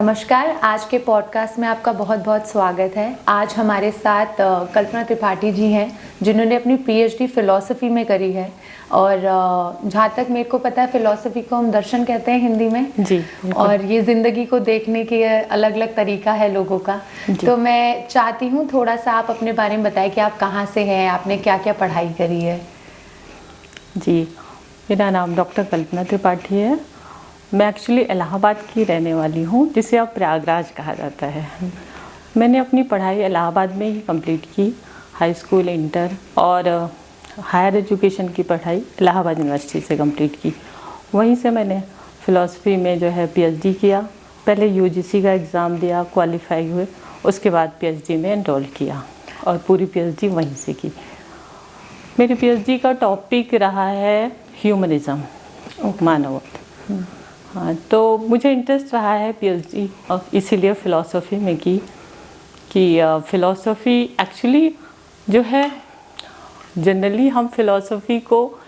नमस्कार। आज के पॉडकास्ट में आपका बहुत बहुत स्वागत है। आज हमारे साथ कल्पना त्रिपाठी जी हैं, जिन्होंने अपनी पीएचडी फिलॉसफी में करी है। और जहाँ तक मेरे को पता है, फिलॉसफी को हम दर्शन कहते हैं हिंदी में जी। और ये ज़िंदगी को देखने की अलग अलग तरीका है लोगों का। तो मैं चाहती हूँ थोड़ा सा आप अपने बारे में बताएं कि आप कहाँ से हैं, आपने क्या क्या पढ़ाई करी है। जी, मेरा नाम डॉक्टर कल्पना त्रिपाठी है। मैं एक्चुअली इलाहाबाद की रहने वाली हूँ, जिसे अब प्रयागराज कहा जाता है। मैंने अपनी पढ़ाई इलाहाबाद में ही कंप्लीट की, हाई स्कूल, इंटर और हायर एजुकेशन की पढ़ाई इलाहाबाद यूनिवर्सिटी से कंप्लीट की। वहीं से मैंने फ़िलासफ़ी में जो है पीएचडी किया। पहले यूजीसी का एग्ज़ाम दिया, क्वालिफाई हुए, उसके बाद पीएचडी में एनरोल किया और पूरी पीएचडी वहीं से की। मेरी पीएचडी का टॉपिक रहा है ह्यूमनिज़्म, मानववाद। हाँ, तो मुझे इंटरेस्ट रहा है पीएचडी और इसीलिए फ़िलासफ़ी में की कि फ़िलासफ़ी एक्चुअली जो है, जनरली हम फ़िलासफ़ी को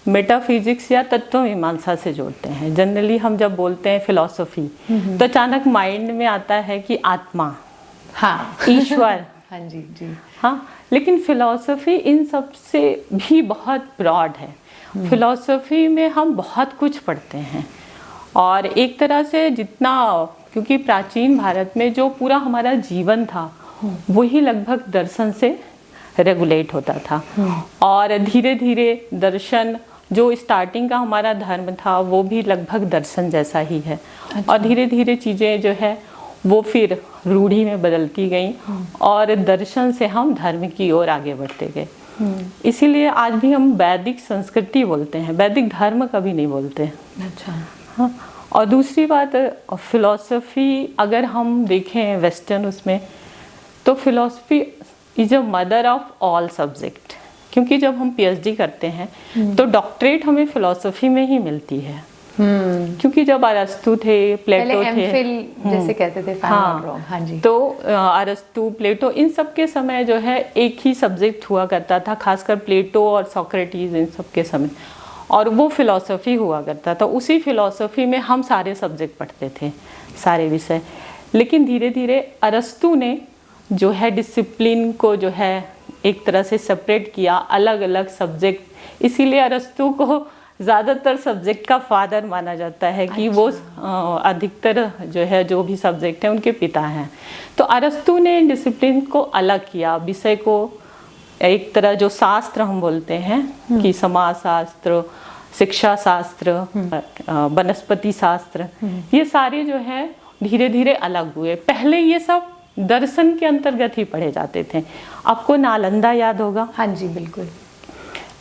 मेटाफिजिक्स या तत्व मीमांसा से जोड़ते हैं। जनरली हम जब बोलते हैं फ़िलासफ़ी तो अचानक माइंड में आता है कि आत्मा, हाँ, ईश्वर। हाँ जी जी। हाँ, लेकिन फ़िलासफ़ी इन सब से भी बहुत ब्रॉड है। फ़िलासफ़ी में हम बहुत कुछ पढ़ते हैं और एक तरह से जितना, क्योंकि प्राचीन भारत में जो पूरा हमारा जीवन था वही लगभग दर्शन से रेगुलेट होता था। और धीरे धीरे दर्शन, जो स्टार्टिंग का हमारा धर्म था वो भी लगभग दर्शन जैसा ही है। अच्छा। और धीरे धीरे चीज़ें जो है वो फिर रूढ़ी में बदलती गई और दर्शन से हम धर्म की ओर आगे बढ़ते गए। इसीलिए आज भी हम वैदिक संस्कृति बोलते हैं, वैदिक धर्म कभी नहीं बोलते। अच्छा। हाँ, और दूसरी बात, फ़िलासफ़ी अगर हम देखें वेस्टर्न उसमें, तो philosophy is a mother of all subject. क्योंकि जब हम पीएचडी करते हैं तो डॉक्टरेट हमें फ़िलासफ़ी में ही मिलती है। क्योंकि जब अरस्तु थे, प्लेटो थे, जैसे कहते थे, हाँ, हाँ जी, तो अरस्तु, प्लेटो, इन सब के समय जो है एक ही सब्जेक्ट हुआ करता था, खासकर प्लेटो और सोक्रेटिस, इन सब के समय, और वो फ़िलासफ़ी हुआ करता था। उसी फ़िलासफ़ी में हम सारे सब्जेक्ट पढ़ते थे, सारे विषय। लेकिन धीरे धीरे अरस्तु ने जो है डिसिप्लिन को जो है एक तरह से सेपरेट किया, अलग अलग सब्जेक्ट। इसीलिए अरस्तु को ज़्यादातर सब्जेक्ट का फादर माना जाता है कि वो अधिकतर जो है जो भी सब्जेक्ट हैं उनके पिता हैं। तो अरस्तु ने डिसिप्लिन को अलग किया, विषय को एक तरह जो शास्त्र हम बोलते हैं कि समाज शास्त्र, शिक्षा शास्त्र, वनस्पति शास्त्र, ये सारे जो है धीरे धीरे अलग हुए। पहले ये सब दर्शन के अंतर्गत ही पढ़े जाते थे। आपको नालंदा याद होगा? हाँ जी, बिल्कुल।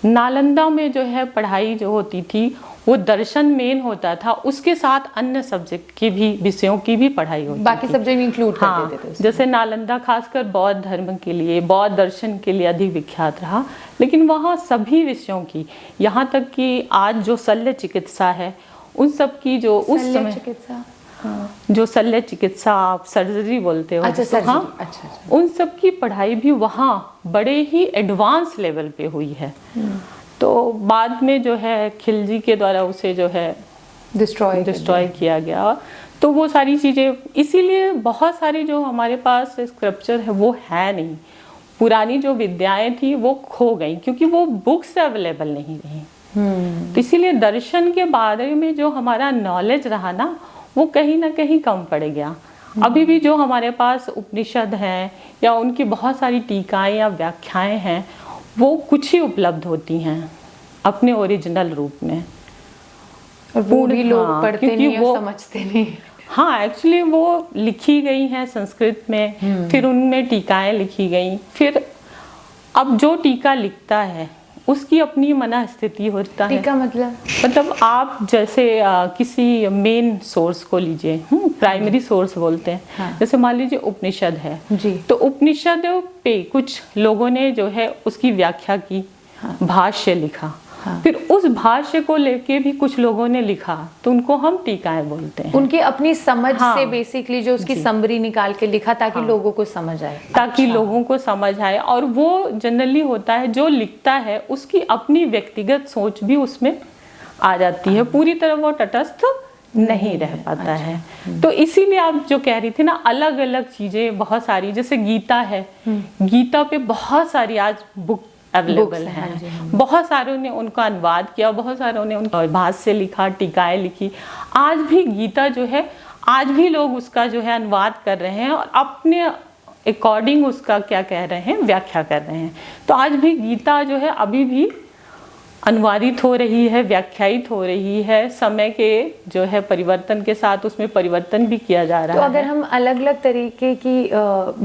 नालंदा में जो है पढ़ाई जो होती थी वो दर्शन मेन होता था, उसके साथ अन्य सब्जेक्ट की भी, विषयों की भी पढ़ाई होती थी, बाकी सब्जेक्ट इंक्लूड कर देते थे। जैसे नालंदा खासकर बौद्ध धर्म के लिए, बौद्ध दर्शन के लिए अधिक विख्यात रहा। लेकिन वहाँ सभी विषयों की, यहाँ तक कि आज जो शल्य चिकित्सा है उन सब की, जो उस समय चिकित्सा, जो शल्य चिकित्सा आप सर्जरी बोलते हो, अच्छा, तो हाँ, अच्छा, उन सब की पढ़ाई भी वहाँ बड़े ही एडवांस लेवल पे हुई है। तो बाद में जो है खिलजी के द्वारा उसे जो है डिस्ट्रॉय किया गया। तो वो सारी चीज़ें, इसीलिए बहुत सारी जो हमारे पास स्क्रिप्चर है वो है नहीं। पुरानी जो विद्याएं थी वो खो गई क्योंकि वो बुक्स अवेलेबल नहीं रही। तो इसीलिए दर्शन के बारे में जो हमारा नॉलेज रहा ना, वो कहीं ना कहीं कम पड़ गया। अभी भी जो हमारे पास उपनिषद हैं या उनकी बहुत सारी टीकाएं या व्याख्याएं हैं, वो कुछ ही उपलब्ध होती हैं अपने ओरिजिनल रूप में। और वो भी लोग पढ़ते नहीं वो समझते नहीं। हाँ, एक्चुअली वो लिखी गई हैं संस्कृत में, फिर उनमें टीकाएं लिखी गई। फिर अब जो टीका लिखता है उसकी अपनी मना स्थिति होता है। टीका मतलब आप जैसे किसी मेन सोर्स को लीजिए, प्राइमरी सोर्स बोलते हैं। हाँ। जैसे मान लीजिए उपनिषद है जी, तो उपनिषद पे कुछ लोगों ने जो है उसकी व्याख्या की, हाँ, भाष्य लिखा, हाँ, फिर उस भाष्य को लेके भी कुछ लोगों ने लिखा, तो उनको हम टीकाएं बोलते हैं। उनकी अपनी समझ हाँ, से बेसिकली जो उसकी समरी निकाल के लिखा ताकि हाँ, लोगों को समझ आए, ताकि अच्छा, लोगों को समझ आए। और वो जनरली होता है जो लिखता है उसकी अपनी व्यक्तिगत सोच भी उसमें आ जाती है। पूरी तरह वो तटस्थ नहीं रह पाता है। तो इसीलिए आप जो कह रही थी ना, अलग अलग चीजें बहुत सारी, जैसे गीता है, गीता पे बहुत सारी आज बुक अवेलेबल हैं। बहुत सारों ने उनका अनुवाद किया, बहुत सारों ने उनका भाष्य से लिखा, टीकाएं लिखी। आज भी गीता जो है, आज भी लोग उसका जो है अनुवाद कर रहे हैं और अपने अकॉर्डिंग उसका क्या कह रहे हैं, व्याख्या कर रहे हैं। तो आज भी गीता जो है अभी भी अनुवादित हो रही है, व्याख्यायित हो रही है। समय के जो है परिवर्तन के साथ उसमें परिवर्तन भी किया जा रहा है। तो अगर हम अलग अलग तरीके की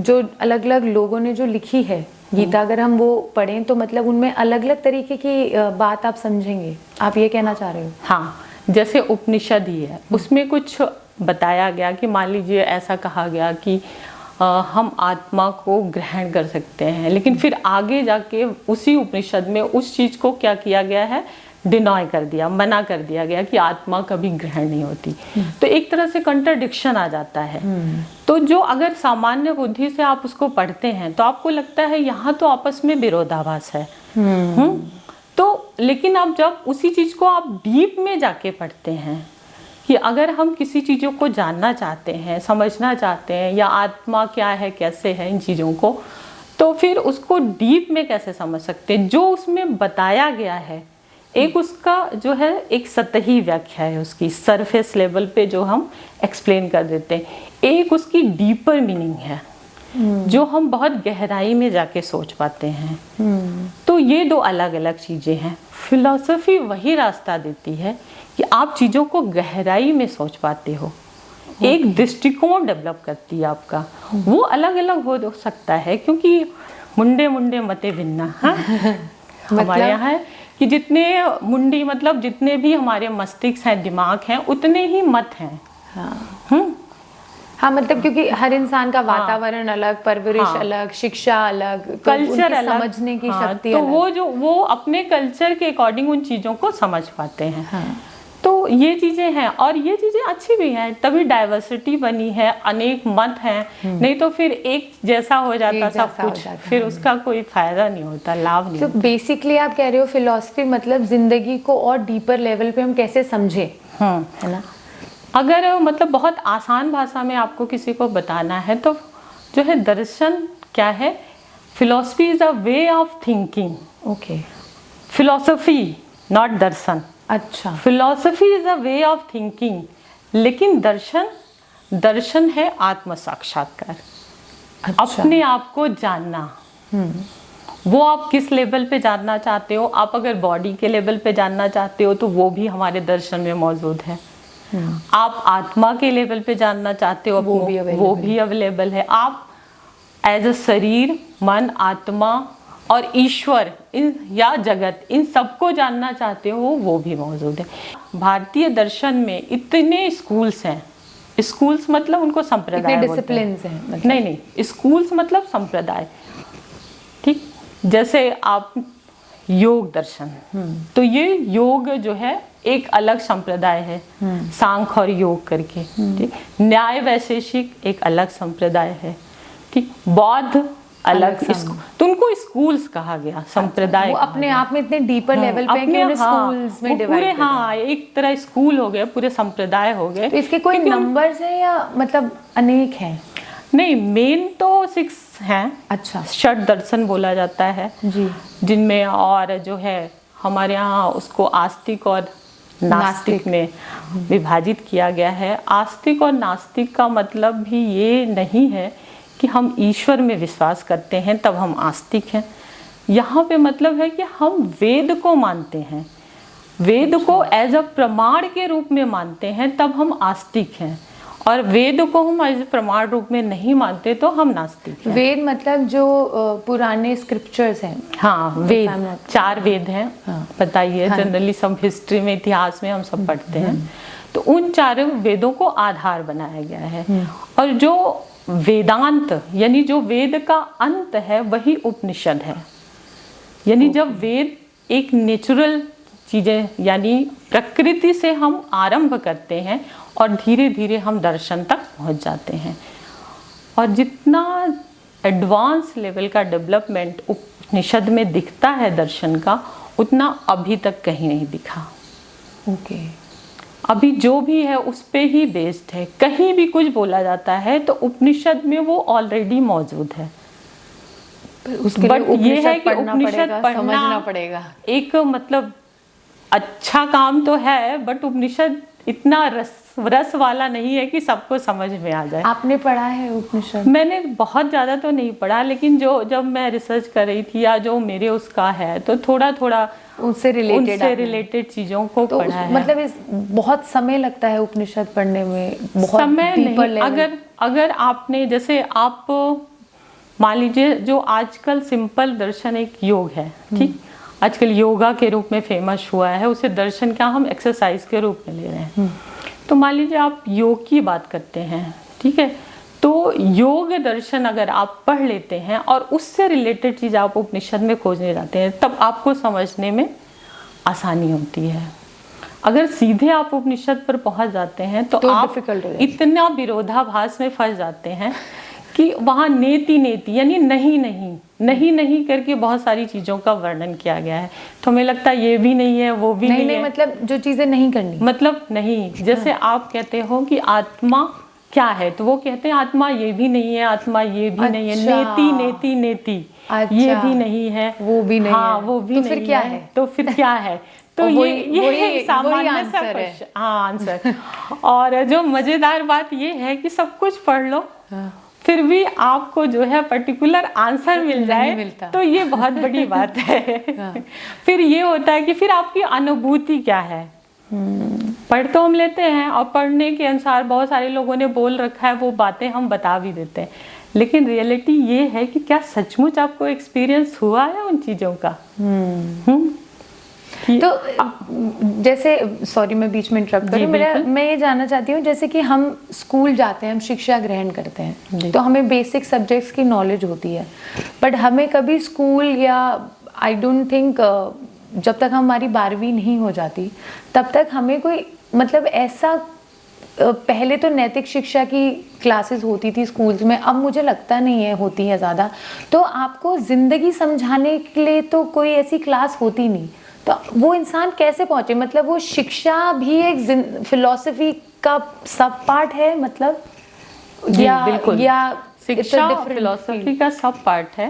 जो अलग अलग लोगों ने जो लिखी है गीता, अगर हम वो पढ़ें तो मतलब उनमें अलग अलग तरीके की बात आप समझेंगे, आप ये कहना चाह रहे हो? हाँ, जैसे उपनिषद ही है, उसमें कुछ बताया गया कि मान लीजिए ऐसा कहा गया कि हम आत्मा को ग्रहण कर सकते हैं, लेकिन फिर आगे जाके उसी उपनिषद में उस चीज को क्या किया गया है, डिनॉय कर दिया, मना कर दिया गया कि आत्मा कभी ग्रहण नहीं होती। तो एक तरह से कंट्राडिक्शन आ जाता है। तो जो अगर सामान्य बुद्धि से आप उसको पढ़ते हैं तो आपको लगता है यहाँ तो आपस में विरोधाभास है। तो लेकिन आप जब उसी चीज को आप डीप में जाके पढ़ते हैं कि अगर हम किसी चीज़ों को जानना चाहते हैं, समझना चाहते हैं, या आत्मा क्या है, कैसे है, इन चीज़ों को, तो फिर उसको डीप में कैसे समझ सकते हैं। जो उसमें बताया गया है, एक उसका जो है एक सतही व्याख्या है, उसकी सरफेस लेवल पे जो हम एक्सप्लेन कर देते हैं, एक उसकी डीपर मीनिंग है जो हम बहुत गहराई में जाके सोच पाते हैं। तो ये दो अलग अलग चीज़ें हैं। फिलॉसफी वही रास्ता देती है कि आप चीज़ों को गहराई में सोच पाते हो, एक दृष्टिकोण डेवलप करती है आपका। वो अलग अलग हो सकता है, क्योंकि मुंडे मुंडे मते भिन्ना। हाँ? हमारे यहाँ है कि जितने मुंडी मतलब जितने भी हमारे मस्तिष्क हैं, दिमाग हैं, उतने ही मत हैं। हाँ, मतलब क्योंकि हर इंसान का वातावरण अलग, परवरिश अलग, शिक्षा अलग, कल्चर अलग, समझने की शक्ति तो अलग। वो अपने कल्चर के अकॉर्डिंग उन चीज़ों को समझ पाते हैं। तो ये चीज़ें हैं, और ये चीज़ें अच्छी भी हैं, तभी डाइवर्सिटी बनी है, अनेक मत हैं। नहीं तो फिर एक जैसा हो जाता सब कुछ, फिर उसका कोई फायदा नहीं होता, लाभ नहीं होता। तो बेसिकली आप कह रहे हो फिलॉसफी मतलब जिंदगी को और डीपर लेवल पे हम कैसे समझे, है ना? अगर मतलब बहुत आसान भाषा में आपको किसी को बताना है तो जो है दर्शन क्या है, philosophy is a way of thinking. Okay, philosophy not दर्शन। अच्छा, philosophy is a way of thinking, लेकिन दर्शन है आत्म साक्षात्कार। अच्छा। अपने आप को जानना। वो आप किस लेवल पे जानना चाहते हो। आप अगर बॉडी के लेवल पे जानना चाहते हो तो वो भी हमारे दर्शन में मौजूद है। आप आत्मा के लेवल पे जानना चाहते हो, वो भी अवेलेबल है। आप एज अ शरीर, मन, आत्मा और ईश्वर या जगत, इन सबको जानना चाहते हो, वो भी मौजूद है। भारतीय दर्शन में इतने स्कूल्स हैं। स्कूल्स मतलब उनको संप्रदाय बोलते हैं। डिसिप्लिन्स हैं मतलब। नहीं, स्कूल्स मतलब संप्रदाय। ठीक, जैसे आप योग दर्शन, तो ये योग जो है एक अलग संप्रदाय है, सांख्य और योग करके। ठीक, न्याय वैशेषिक एक अलग संप्रदाय है। ठीक, बौद्ध अलग, तो उनको स्कूल्स कहा गया, संप्रदाय। वो अपने आप में इतने डीपर लेवल पे कि उन्हें स्कूल्स में डिवाइड पूरे, हाँ, एक तरह स्कूल हो गए, पूरे संप्रदाय हो गए। तो इसके कोई नंबर्स हैं या मतलब अनेक हैं? नहीं, मेन तो 6 हैं। अच्छा, षट दर्शन बोला जाता है जी, जिनमें और जो है हमारे यहाँ उसको आस्तिक और नास्तिक में विभाजित किया गया है। आस्तिक और नास्तिक का मतलब भी ये नहीं है कि हम ईश्वर में विश्वास करते हैं तब हम आस्तिक हैं। यहाँ पे मतलब है कि हम वेद को मानते हैं, वेद को एज अ प्रमाण के रूप में मानते हैं, तब हम आस्तिक हैं। और वेद को हम एज प्रमाण रूप में नहीं मानते तो हम नास्तिक हैं। वेद मतलब जो पुराने स्क्रिप्चर्स हैं। हाँ, वेद 4 वेद हैं। हाँ, बताइए, जनरली सब हिस्ट्री में, इतिहास में हम सब पढ़ते हैं। तो उन 4 वेदों को आधार बनाया गया है। और जो वेदांत यानी जो वेद का अंत है वही उपनिषद है। यानी जब वेद एक नेचुरल चीज़ें यानी प्रकृति से हम आरंभ करते हैं और धीरे धीरे हम दर्शन तक पहुंच जाते हैं। और जितना एडवांस लेवल का डेवलपमेंट उपनिषद में दिखता है दर्शन का, उतना अभी तक कहीं नहीं दिखा। ओके, अभी जो भी है उस पे ही बेस्ड है। कहीं भी कुछ बोला जाता है तो उपनिषद में वो ऑलरेडी मौजूद है। उसके बट लिए ये है कि पढ़ना उपनिषद पड़ेगा, समझना पढ़ना पड़ेगा। एक मतलब अच्छा काम तो है, बट उपनिषद इतना रस वाला नहीं है कि सबको समझ में आ जाए। आपने पढ़ा है उपनिषद? मैंने बहुत ज़्यादा तो नहीं पढ़ा, लेकिन जब मैं रिसर्च कर रही थी या जो मेरे उसका है तो थोड़ा थोड़ा उससे रिलेटेड चीज़ों को तो पढ़ा है। मतलब इस बहुत समय लगता है उपनिषद पढ़ने में, बहुत समय डीपर नहीं। लेवल। अगर आपने जैसे आप मान लीजिए जो आजकल सिंपल दर्शन एक योग है, ठीक, आजकल योगा के रूप में फेमस हुआ है, उसे दर्शन क्या हम एक्सरसाइज के रूप में ले रहे हैं। तो मान लीजिए आप योग की बात करते हैं, ठीक है, तो योग दर्शन अगर आप पढ़ लेते हैं और उससे रिलेटेड चीज़ आप उपनिषद में खोजने जाते हैं, तब आपको समझने में आसानी होती है। अगर सीधे आप उपनिषद पर पहुंच जाते हैं तो आप इतना विरोधाभास में फंस जाते हैं कि वहाँ नेति यानी नहीं करके बहुत सारी चीज़ों का वर्णन किया गया है। तो हमें लगता है ये भी नहीं है, वो भी नहीं है। मतलब जो चीज़ें नहीं करनी, मतलब नहीं। जैसे आप कहते हो कि आत्मा क्या है, तो वो कहते हैं आत्मा ये भी नहीं है, आत्मा ये भी नहीं है, नेति ये भी नहीं है, वो भी नहीं है, वो भी तो नहीं फिर क्या है? तो फिर क्या है? तो ये सामान्य सा क्वेश्चन, हाँ, आंसर। और जो मजेदार बात ये है कि सब कुछ पढ़ लो, फिर भी आपको जो है पर्टिकुलर आंसर मिल जाए, तो ये बहुत बड़ी बात है। फिर ये होता है कि फिर आपकी अनुभूति क्या है। पढ़ तो हम लेते हैं और पढ़ने के अनुसार बहुत सारे लोगों ने बोल रखा है, वो बातें हम बता भी देते हैं, लेकिन रियलिटी ये है कि क्या सचमुच आपको एक्सपीरियंस हुआ है उन चीज़ों का। तो जैसे, सॉरी मैं बीच में इंटरप्ट करूं, मैं ये जानना चाहती हूँ, जैसे कि हम स्कूल जाते हैं, हम शिक्षा ग्रहण करते हैं, तो हमें बेसिक सब्जेक्ट्स की नॉलेज होती है, बट हमें कभी स्कूल या आई डोंट थिंक जब तक हमारी 12वीं नहीं हो जाती तब तक हमें कोई मतलब ऐसा, पहले तो नैतिक शिक्षा की क्लासेस होती थी स्कूल्स में, अब मुझे लगता नहीं है होती है ज़्यादा। तो आपको ज़िंदगी समझाने के लिए तो कोई ऐसी क्लास होती नहीं, तो वो इंसान कैसे पहुंचे? मतलब वो शिक्षा भी एक फिलॉसफी का सब पार्ट है, मतलब या शिक्षा फिलॉसफी का सब पार्ट है।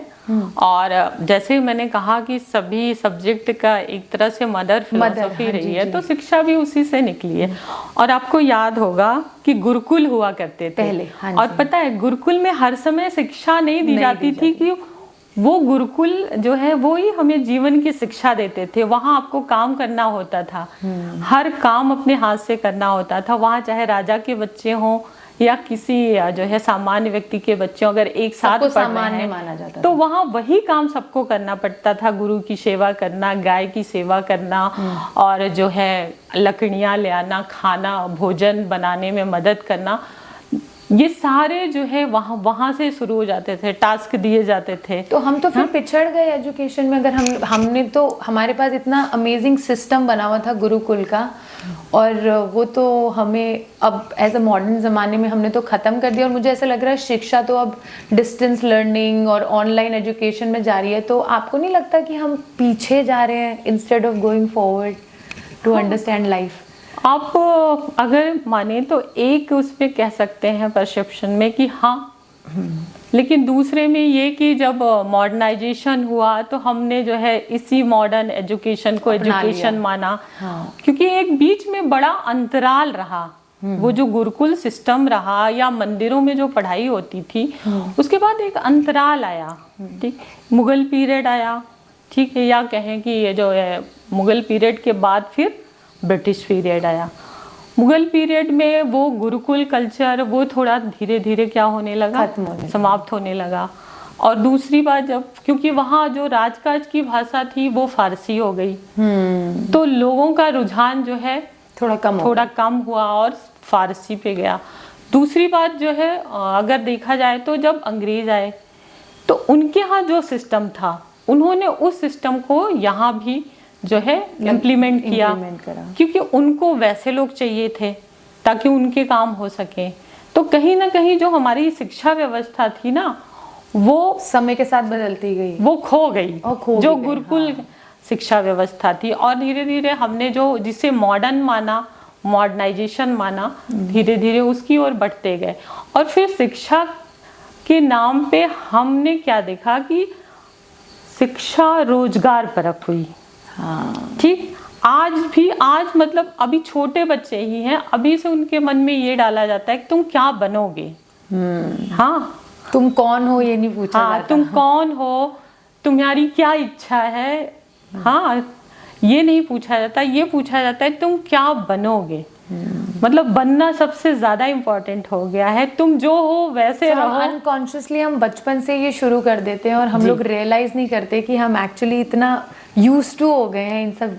और जैसे मैंने कहा कि सभी सब्जेक्ट का एक तरह से मदर फिलॉसफी रही है, तो शिक्षा भी उसी से निकली है। और आपको याद होगा कि गुरुकुल हुआ करते थे पहले, और पता है गुरुकुल में हर समय शिक्षा नहीं दी जाती थी, कि वो गुरुकुल जो है वो ही हमें जीवन की शिक्षा देते थे। वहाँ आपको काम करना होता था, हर काम अपने हाथ से करना होता था। वहाँ चाहे राजा के बच्चे हों या किसी जो है सामान्य व्यक्ति के बच्चों, अगर एक साथ पढ़ रहे हैं माना जाता तो वहाँ वही काम सबको करना पड़ता था। गुरु की सेवा करना, गाय की सेवा करना, और जो है लकड़ियाँ ले आना, खाना भोजन बनाने में मदद करना, ये सारे जो है वहाँ से शुरू हो जाते थे, टास्क दिए जाते थे। तो हम तो फिर पिछड़ गए एजुकेशन में। अगर हमने तो, हमारे पास इतना अमेजिंग सिस्टम बना हुआ था गुरुकुल का, और वो तो हमें अब एज अ मॉडर्न ज़माने में हमने तो ख़त्म कर दिया। और मुझे ऐसा लग रहा है शिक्षा तो अब डिस्टेंस लर्निंग और ऑनलाइन एजुकेशन में जा रही है। तो आपको नहीं लगता कि हम पीछे जा रहे हैं instead of going forward to understand life? आप अगर माने तो एक उस पे कह सकते हैं परसेप्शन में कि हाँ, लेकिन दूसरे में ये कि जब मॉडर्नाइजेशन हुआ तो हमने जो है इसी मॉडर्न एजुकेशन को एजुकेशन माना। क्योंकि एक बीच में बड़ा अंतराल रहा, वो जो गुरुकुल सिस्टम रहा या मंदिरों में जो पढ़ाई होती थी, उसके बाद एक अंतराल आया, ठीक, मुगल पीरियड आया, ठीक है, या कहें कि ये जो है मुगल पीरियड के बाद फिर ब्रिटिश पीरियड आया। मुगल पीरियड में वो गुरुकुल कल्चर वो थोड़ा धीरे धीरे क्या होने लगा, समाप्त होने लगा। और दूसरी बात, जब क्योंकि वहाँ जो राजकाज की भाषा थी वो फारसी हो गई, तो लोगों का रुझान जो है थोड़ा कम हुआ और फारसी पे गया। दूसरी बात जो है, अगर देखा जाए तो जब अंग्रेज आए तो उनके यहाँ जो सिस्टम था, उन्होंने उस सिस्टम को यहाँ भी जो है इम्प्लीमेंट किया, क्योंकि उनको वैसे लोग चाहिए थे ताकि उनके काम हो सके। तो कहीं ना कहीं जो हमारी शिक्षा व्यवस्था थी ना, वो समय के साथ बदलती गई, वो खो गई, जो गुरुकुल शिक्षा व्यवस्था थी। और धीरे धीरे हमने जो जिसे मॉडर्न माना, मॉडर्नाइजेशन माना, धीरे धीरे उसकी ओर बढ़ते गए। और फिर शिक्षा के नाम पे हमने क्या देखा कि शिक्षा रोजगार परक हुई। हाँ ठीक, आज मतलब अभी छोटे बच्चे ही हैं, अभी से उनके मन में ये डाला जाता है कि तुम क्या बनोगे। हाँ, तुम कौन हो ये नहीं पूछा हाँ, जाता। तुम कौन हो, तुम्हारी क्या इच्छा है, हाँ, ये नहीं पूछा जाता। ये पूछा जाता है तुम क्या बनोगे। मतलब बनना सबसे ज्यादा इम्पोर्टेंट हो गया है। तुम जो हो वैसे रहो। अनकॉन्शियसली हम बचपन से ये शुरू कर देते हैं और हम लोग रियलाइज नहीं करते कि हम एक्चुअली इतना यूज्ड टू हो गए हैं इन सब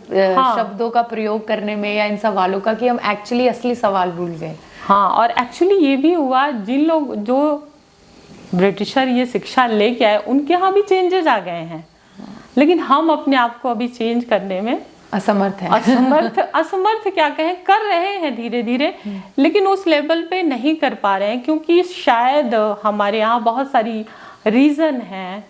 शब्दों का प्रयोग करने में या इन सवालों का, कि हम एक्चुअली असली सवाल भूल गए। हाँ, और एक्चुअली ये भी हुआ, जिन लोग जो ब्रिटिशर ये शिक्षा लेके आए उनके यहाँ भी चेंजेस आ गए हैं, लेकिन हम अपने आप को अभी चेंज करने में असमर्थ है। असमर्थ क्या कहें, कर रहे हैं धीरे धीरे, लेकिन उस लेवल पे नहीं कर पा रहे हैं, क्योंकि शायद हमारे यहाँ बहुत सारी रीजन है,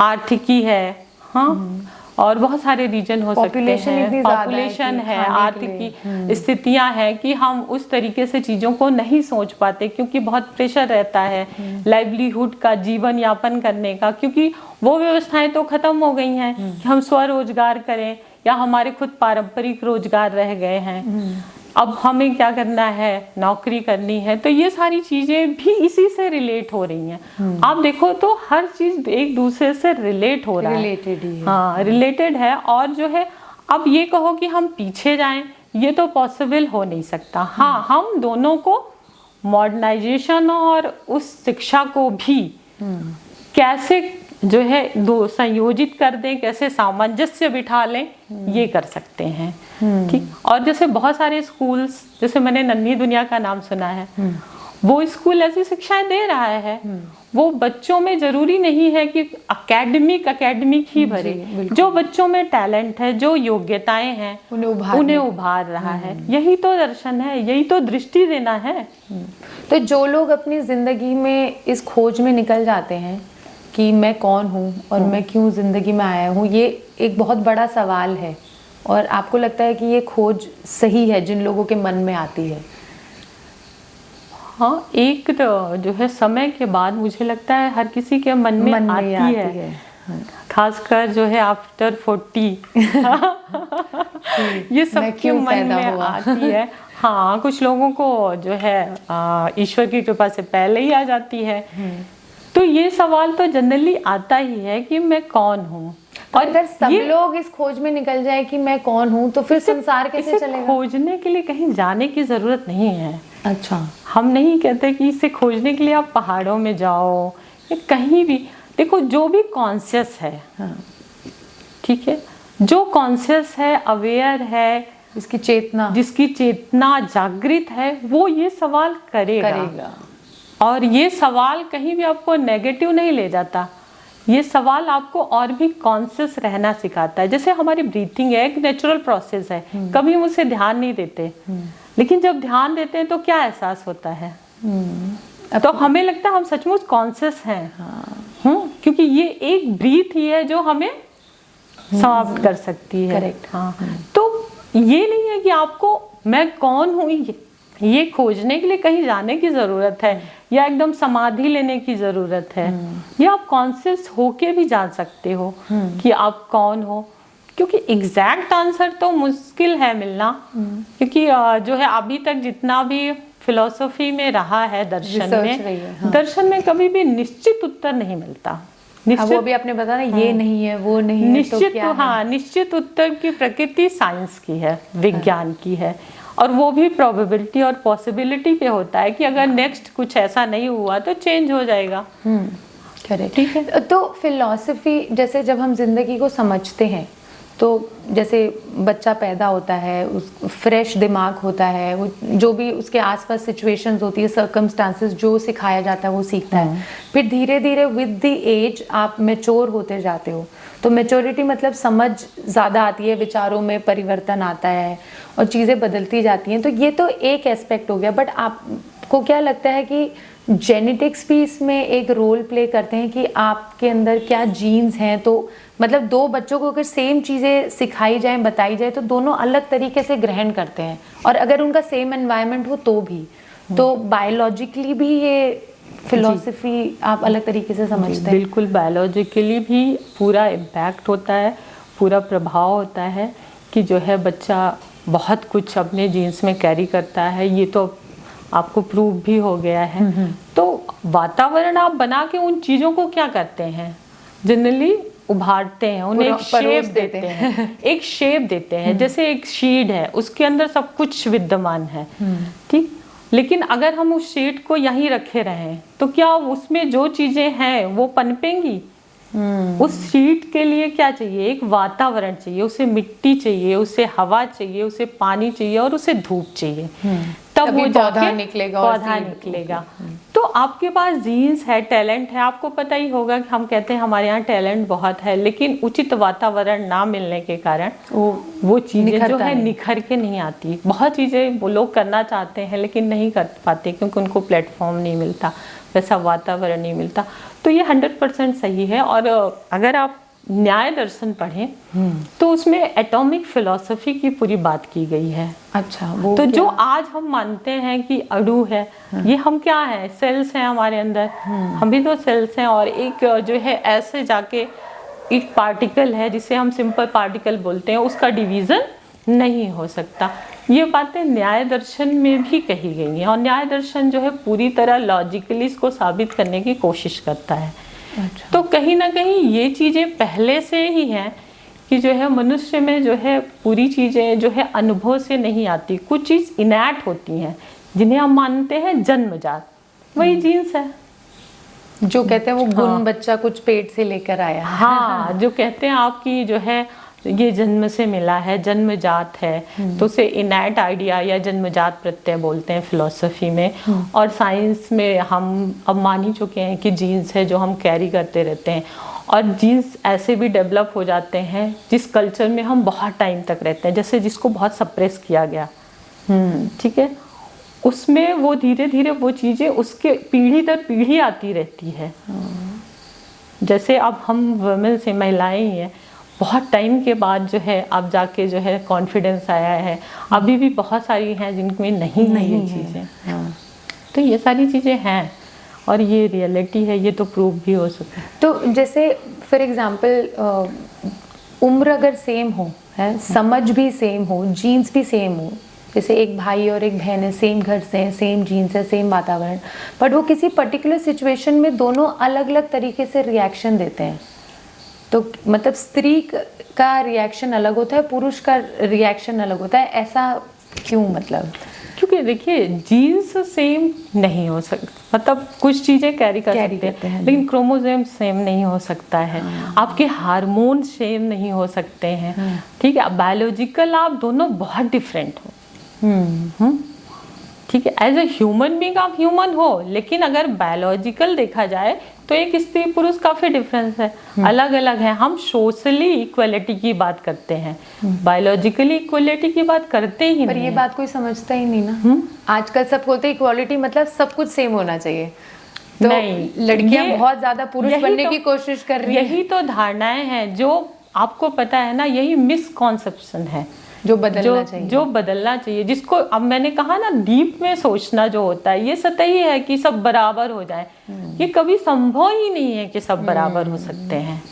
आर्थिकी है, हाँ, और बहुत सारे रीजन हो सकते हैं, पॉपुलेशन है, आर्थिक स्थितियां हैं कि हम उस तरीके से चीजों को नहीं सोच पाते, क्योंकि बहुत प्रेशर रहता है लाइवलीहुड का, जीवन यापन करने का, क्योंकि वो व्यवस्थाएं तो खत्म हो गई हैं कि हम स्वरोजगार करें या हमारे खुद पारंपरिक रोजगार रह गए हैं। अब हमें क्या करना है, नौकरी करनी है। तो ये सारी चीजें भी इसी से रिलेट हो रही हैं। आप देखो तो हर चीज एक दूसरे से रिलेट हो रहा है, रिलेटेड ही है। हाँ, रिलेटेड है। और जो है, अब ये कहो कि हम पीछे जाएं, ये तो पॉसिबल हो नहीं सकता। हाँ, हम दोनों को मॉडर्नाइजेशन और उस शिक्षा को भी कैसे जो है दो संयोजित कर दें, कैसे सामंजस्य बिठा लें, ये कर सकते हैं। ठीक, और जैसे बहुत सारे स्कूल्स, जैसे मैंने नन्ही दुनिया का नाम सुना है, वो स्कूल ऐसी शिक्षाएं दे रहा है। वो बच्चों में जरूरी नहीं है कि अकेडमिक ही भरे, जो बच्चों में टैलेंट है, जो योग्यताएं हैं, उन्हें उभार रहा है। यही तो दर्शन है, यही तो दृष्टि देना है। तो जो लोग अपनी जिंदगी में इस खोज में निकल जाते हैं कि मैं कौन हूँ और मैं क्यों जिंदगी में आया हूँ, ये एक बहुत बड़ा सवाल है। और आपको लगता है कि ये खोज सही है जिन लोगों के मन में आती है? हाँ, एक तो जो है समय के बाद मुझे लगता है हर किसी के मन में आती है। खासकर जो है आफ्टर 40 ये सबके मन में आती है। हाँ, कुछ लोगों को जो है ईश्वर की कृपा से पहले ही आ जाती है। तो ये सवाल तो जनरली आता ही है कि मैं कौन हूँ। और अगर सब लोग इस खोज में निकल जाए कि मैं कौन हूँ, तो फिर संसार कैसे चलेगा? खोजने के लिए कहीं जाने की जरूरत नहीं है। अच्छा, हम नहीं कहते कि इसे खोजने के लिए आप पहाड़ों में जाओ या कहीं भी। देखो, जो भी कॉन्शियस है, हाँ, ठीक है, जो कॉन्शियस है, अवेयर है, जिसकी चेतना जागृत है, वो ये सवाल करेगा। और ये सवाल कहीं भी आपको नेगेटिव नहीं ले जाता। ये सवाल आपको और भी कॉन्शियस रहना सिखाता है। जैसे हमारी ब्रीथिंग है, एक नेचुरल प्रोसेस है, कभी हम उसे ध्यान नहीं देते, लेकिन जब ध्यान देते हैं तो क्या एहसास होता है? तो हमें लगता है हम सचमुच कॉन्शियस हैं। क्योंकि ये एक ब्रीथ ही है जो हमें समाप्त कर सकती है। करेक्ट। हाँ, तो ये नहीं है कि आपको मैं कौन हूँ ये खोजने के लिए कहीं जाने की जरूरत है या एकदम समाधि लेने की जरूरत है। या आप कॉन्शियस होके भी जान सकते हो कि आप कौन हो, क्योंकि एग्जैक्ट आंसर तो मुश्किल है मिलना। क्योंकि जो है अभी तक जितना भी फिलॉसफी में रहा है, दर्शन में कभी भी निश्चित उत्तर नहीं मिलता। वो भी आपने बताया ना, ये नहीं है, वो नहीं है, निश्चित तो क्या है? हाँ, निश्चित उत्तर की प्रकृति साइंस की है, विज्ञान की है, और वो भी प्रोबेबिलिटी और पॉसिबिलिटी पे होता है कि अगर नेक्स्ट कुछ ऐसा नहीं हुआ तो चेंज हो जाएगा। करेक्ट, ठीक है। तो फिलॉसफी, जैसे जब हम जिंदगी को समझते हैं, तो जैसे बच्चा पैदा होता है, उस फ्रेश दिमाग होता है, वो जो भी उसके आसपास सिचुएशंस होती है, सर्कमस्टांसेस, जो सिखाया जाता है वो सीखता है। फिर धीरे धीरे विद द एज आप मैच्योर होते जाते हो। तो मैच्योरिटी मतलब समझ ज़्यादा आती है, विचारों में परिवर्तन आता है और चीज़ें बदलती जाती हैं। तो ये तो एक एस्पेक्ट हो गया। बट आपको क्या लगता है कि जेनेटिक्स भी इसमें एक रोल प्ले करते हैं कि आपके अंदर क्या जीन्स हैं? तो मतलब दो बच्चों को अगर सेम चीज़ें सिखाई जाएं, बताई जाए, तो दोनों अलग तरीके से ग्रहण करते हैं, और अगर उनका सेम एनवायरनमेंट हो तो भी, तो बायोलॉजिकली भी ये फिलॉसफी आप अलग तरीके से समझते हैं? बिल्कुल, बायोलॉजिकली भी पूरा इम्पैक्ट होता है, पूरा प्रभाव होता है कि जो है बच्चा बहुत कुछ अपने जीन्स में कैरी करता है। ये तो आपको प्रूव भी हो गया है। तो वातावरण आप बना के उन चीज़ों को क्या करते हैं, जनरली उभारते हैं, उन्हें एक शेप देते हैं एक शेप देते हैं। जैसे एक शीट है, उसके अंदर सब कुछ विद्यमान है, ठीक। लेकिन अगर हम उस शीट को यहीं रखे रहें तो क्या उसमें जो चीज़ें हैं वो पनपेंगी? उस शीट के लिए क्या चाहिए? एक वातावरण चाहिए, उसे मिट्टी चाहिए, उसे हवा चाहिए, उसे पानी चाहिए और उसे धूप चाहिए, तब वो जाके पौधा निकलेगा। तो आपके पास जीन्स है, टैलेंट है, आपको पता ही होगा कि हम कहते हैं हमारे यहाँ टैलेंट बहुत है, लेकिन उचित वातावरण ना मिलने के कारण वो चीज़ें जो है निखर के नहीं आती। बहुत चीज़ें वो लोग करना चाहते हैं लेकिन नहीं कर पाते क्योंकि उनको प्लेटफॉर्म नहीं मिलता, वैसा वातावरण नहीं मिलता। तो ये 100% सही है। और अगर आप न्याय दर्शन पढ़ें तो उसमें एटॉमिक फिलॉसफी की पूरी बात की गई है। अच्छा, वो तो जो आज हम मानते हैं कि अणु है, ये हम क्या है, सेल्स हैं हमारे अंदर, हम भी तो सेल्स हैं। और एक जो है ऐसे जाके एक पार्टिकल है जिसे हम सिंपल पार्टिकल बोलते हैं, उसका डिवीज़न नहीं हो सकता। ये बातें न्याय दर्शन में भी कही गई हैं और न्याय दर्शन जो है पूरी तरह लॉजिकली इसको साबित करने की कोशिश करता है। अच्छा। तो कहीं ना कहीं ये चीज़ें पहले से ही हैं कि जो है मनुष्य में जो है पूरी चीज़ें जो है अनुभव से नहीं आती, कुछ चीज़ इनैट होती हैं जिन्हें हम मानते हैं जन्मजात, वही जीन्स है। जो कहते हैं वो गुण बच्चा कुछ पेट से लेकर आया है। हाँ, जो कहते हैं आपकी जो है ये जन्म से मिला है, जन्मजात है, तो उसे इनैट आइडिया या जन्मजात प्रत्यय बोलते हैं फिलॉसफी में। और साइंस में हम अब मान ही चुके हैं कि जीन्स है जो हम कैरी करते रहते हैं। और जीन्स ऐसे भी डेवलप हो जाते हैं जिस कल्चर में हम बहुत टाइम तक रहते हैं, जैसे जिसको बहुत सप्रेस किया गया, ठीक है, उसमें वो धीरे धीरे वो चीज़ें उसके पीढ़ी दर पीढ़ी आती रहती है। जैसे अब हम वुमेन से महिलाएं ही हैं, बहुत टाइम के बाद जो है अब जाके जो है कॉन्फिडेंस आया है। अभी भी बहुत सारी हैं जिनमें नहीं ये चीज़ें। तो ये सारी चीज़ें हैं और ये रियलिटी है, ये तो प्रूव भी हो सकता है। तो जैसे फॉर एग्जांपल उम्र अगर सेम हो, है, समझ भी सेम हो, जीन्स भी सेम हो, जैसे एक भाई और एक बहन है, सेम घर से हैं, सेम जीन्स है, सेम वातावरण, बट वो किसी पर्टिकुलर सिचुएशन में दोनों अलग अलग तरीके से रिएक्शन देते हैं। तो मतलब स्त्री का रिएक्शन अलग होता है, पुरुष का रिएक्शन अलग होता है, ऐसा क्यों? मतलब क्योंकि देखिए जीन्स सेम नहीं हो सकता, मतलब कुछ चीज़ें कैरी कर सकते हैं लेकिन क्रोमोसोम सेम नहीं हो सकता है। आपके हार्मोन सेम नहीं हो सकते हैं, ठीक है। बायोलॉजिकल आप दोनों बहुत डिफरेंट हो, ठीक है। एज ए ह्यूमन बीइंग आप ह्यूमन हो, लेकिन अगर बायोलॉजिकल देखा जाए तो एक स्त्री पुरुष काफ़ी डिफरेंस है, अलग अलग है। हम सोशली इक्वलिटी की बात करते हैं, बायोलॉजिकली इक्वलिटी की बात करते ही नहीं। पर ये बात कोई समझता ही नहीं ना। आजकल सब बोलते हैं इक्वालिटी मतलब सब कुछ सेम होना चाहिए, तो नहीं, लड़कियां बहुत ज़्यादा पुरुष बनने की कोशिश कर रही हैं। यही तो धारणाएं हैं जो आपको पता है ना, यही मिसकॉन्सेप्शन है जो बदलना चाहिए, जो बदलना चाहिए, जिसको अब मैंने कहा ना डीप में सोचना जो होता है, ये सतही है कि सब बराबर हो जाए, ये कभी संभव ही नहीं है कि सब बराबर हो सकते हैं।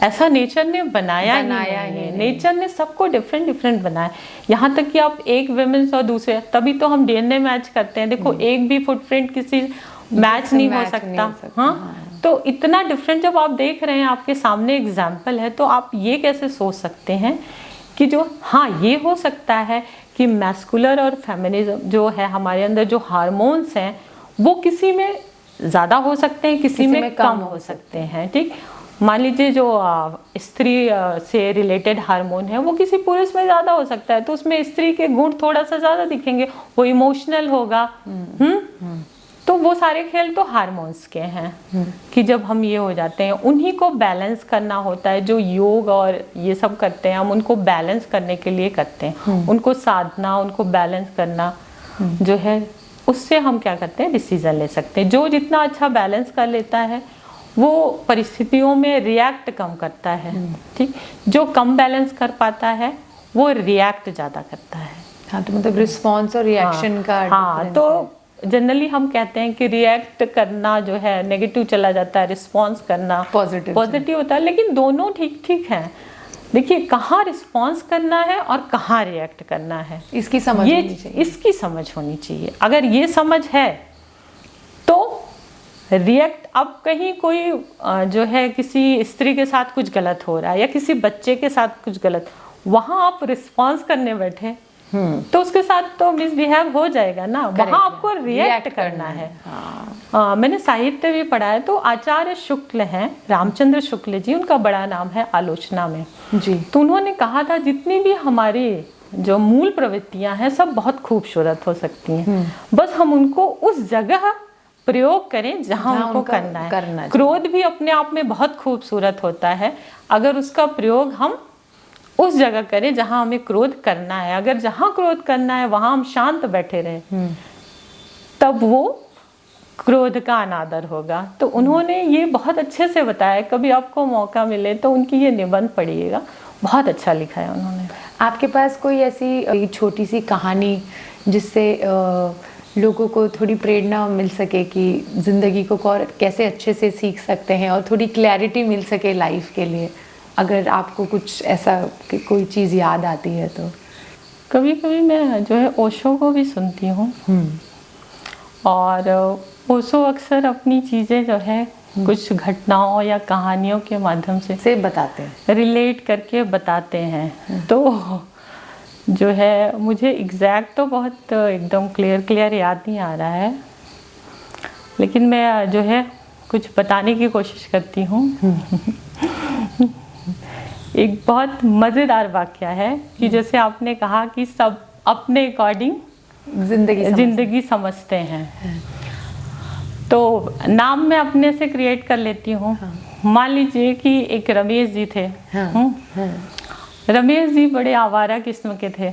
ऐसा नेचर ने बनाया ही नहीं। नेचर ने सबको डिफरेंट डिफरेंट बनाया। यहाँ तक कि आप एक वुमेन्स और दूसरे, तभी तो हम डीएनए मैच करते हैं। देखो एक भी फुटप्रिंट किसी मैच नहीं हो सकता। हाँ, तो इतना डिफरेंट जब आप देख रहे हैं, आपके सामने एग्जाम्पल है, तो आप ये कैसे सोच सकते हैं कि जो हाँ ये हो सकता है कि मैस्कुलर और फेमिनिज्म जो है हमारे अंदर जो हार्मोन्स हैं वो किसी में ज़्यादा हो सकते हैं, किसी में कम हो सकते हैं, ठीक। मान लीजिए जो स्त्री से रिलेटेड हार्मोन है वो किसी पुरुष में ज़्यादा हो सकता है, तो उसमें स्त्री के गुण थोड़ा सा ज़्यादा दिखेंगे, वो इमोशनल होगा। तो वो सारे खेल तो हार्मोन्स के हैं कि जब हम ये हो जाते हैं, उन्हीं को बैलेंस करना होता है। जो योग और ये सब करते हैं हम उनको बैलेंस करने के लिए करते हैं, उनको साधना, उनको बैलेंस करना जो है उससे हम क्या करते हैं, डिसीजन ले सकते हैं। जो जितना अच्छा बैलेंस कर लेता है वो परिस्थितियों में रिएक्ट कम करता है, ठीक। जो कम बैलेंस कर पाता है वो रिएक्ट ज़्यादा करता है। हाँ, तो मतलब रिस्पॉन्स और रिएक्शन का हाँ, difference तो है। जनरली हम कहते हैं कि रिएक्ट करना जो है नेगेटिव चला जाता है, रिस्पॉन्स करना पॉजिटिव होता है, लेकिन दोनों ठीक ठीक है। देखिए, कहाँ रिस्पॉन्स करना है और कहाँ रिएक्ट करना है, इसकी समझ होनी चाहिए। इसकी समझ होनी चाहिए। अगर ये समझ है तो रिएक्ट, अब कहीं कोई जो है किसी स्त्री के साथ कुछ गलत हो रहा है या किसी बच्चे के साथ कुछ गलत, वहाँ आप रिस्पॉन्स करने बैठे तो उसके साथ तो मिसबिहेव हो जाएगा ना, वहाँ आपको रिएक्ट करना है। मैंने साहित्य भी पढ़ा है, तो आचार्य शुक्ल हैं, रामचंद्र शुक्ल जी, उनका बड़ा नाम है आलोचना में जी। तो उन्होंने कहा था जितनी भी हमारी जो मूल प्रवृत्तियां हैं सब बहुत खूबसूरत हो सकती हैं, बस हम उनको उस जगह प्रयोग करें जहाँ उनको करना है। क्रोध भी अपने आप में बहुत खूबसूरत होता है, अगर उसका प्रयोग हम उस जगह करें जहाँ हमें क्रोध करना है। अगर जहाँ क्रोध करना है वहाँ हम शांत बैठे रहें तब वो क्रोध का अनादर होगा। तो उन्होंने ये बहुत अच्छे से बताया, कभी आपको मौका मिले तो उनकी ये निबंध पढ़िएगा, बहुत अच्छा लिखा है उन्होंने। आपके पास कोई ऐसी छोटी सी कहानी जिससे लोगों को थोड़ी प्रेरणा मिल सके कि ज़िंदगी को और कैसे अच्छे से सीख सकते हैं और थोड़ी क्लैरिटी मिल सके लाइफ के लिए, अगर आपको कुछ ऐसा कोई चीज़ याद आती है तो? कभी कभी मैं जो है ओशो को भी सुनती हूँ और ओशो अक्सर अपनी चीज़ें जो है कुछ घटनाओं या कहानियों के माध्यम से बताते हैं, रिलेट करके बताते हैं। तो जो है मुझे एग्जैक्ट तो बहुत एकदम क्लियर याद नहीं आ रहा है, लेकिन मैं जो है कुछ बताने की कोशिश करती हूँ। एक बहुत मज़ेदार वाक़या है कि जैसे आपने कहा कि सब अपने अकॉर्डिंग ज़िंदगी समझते हैं, तो नाम मैं अपने से क्रिएट कर लेती हूँ। मान लीजिए कि एक रमेश जी थे। रमेश जी बड़े आवारा किस्म के थे।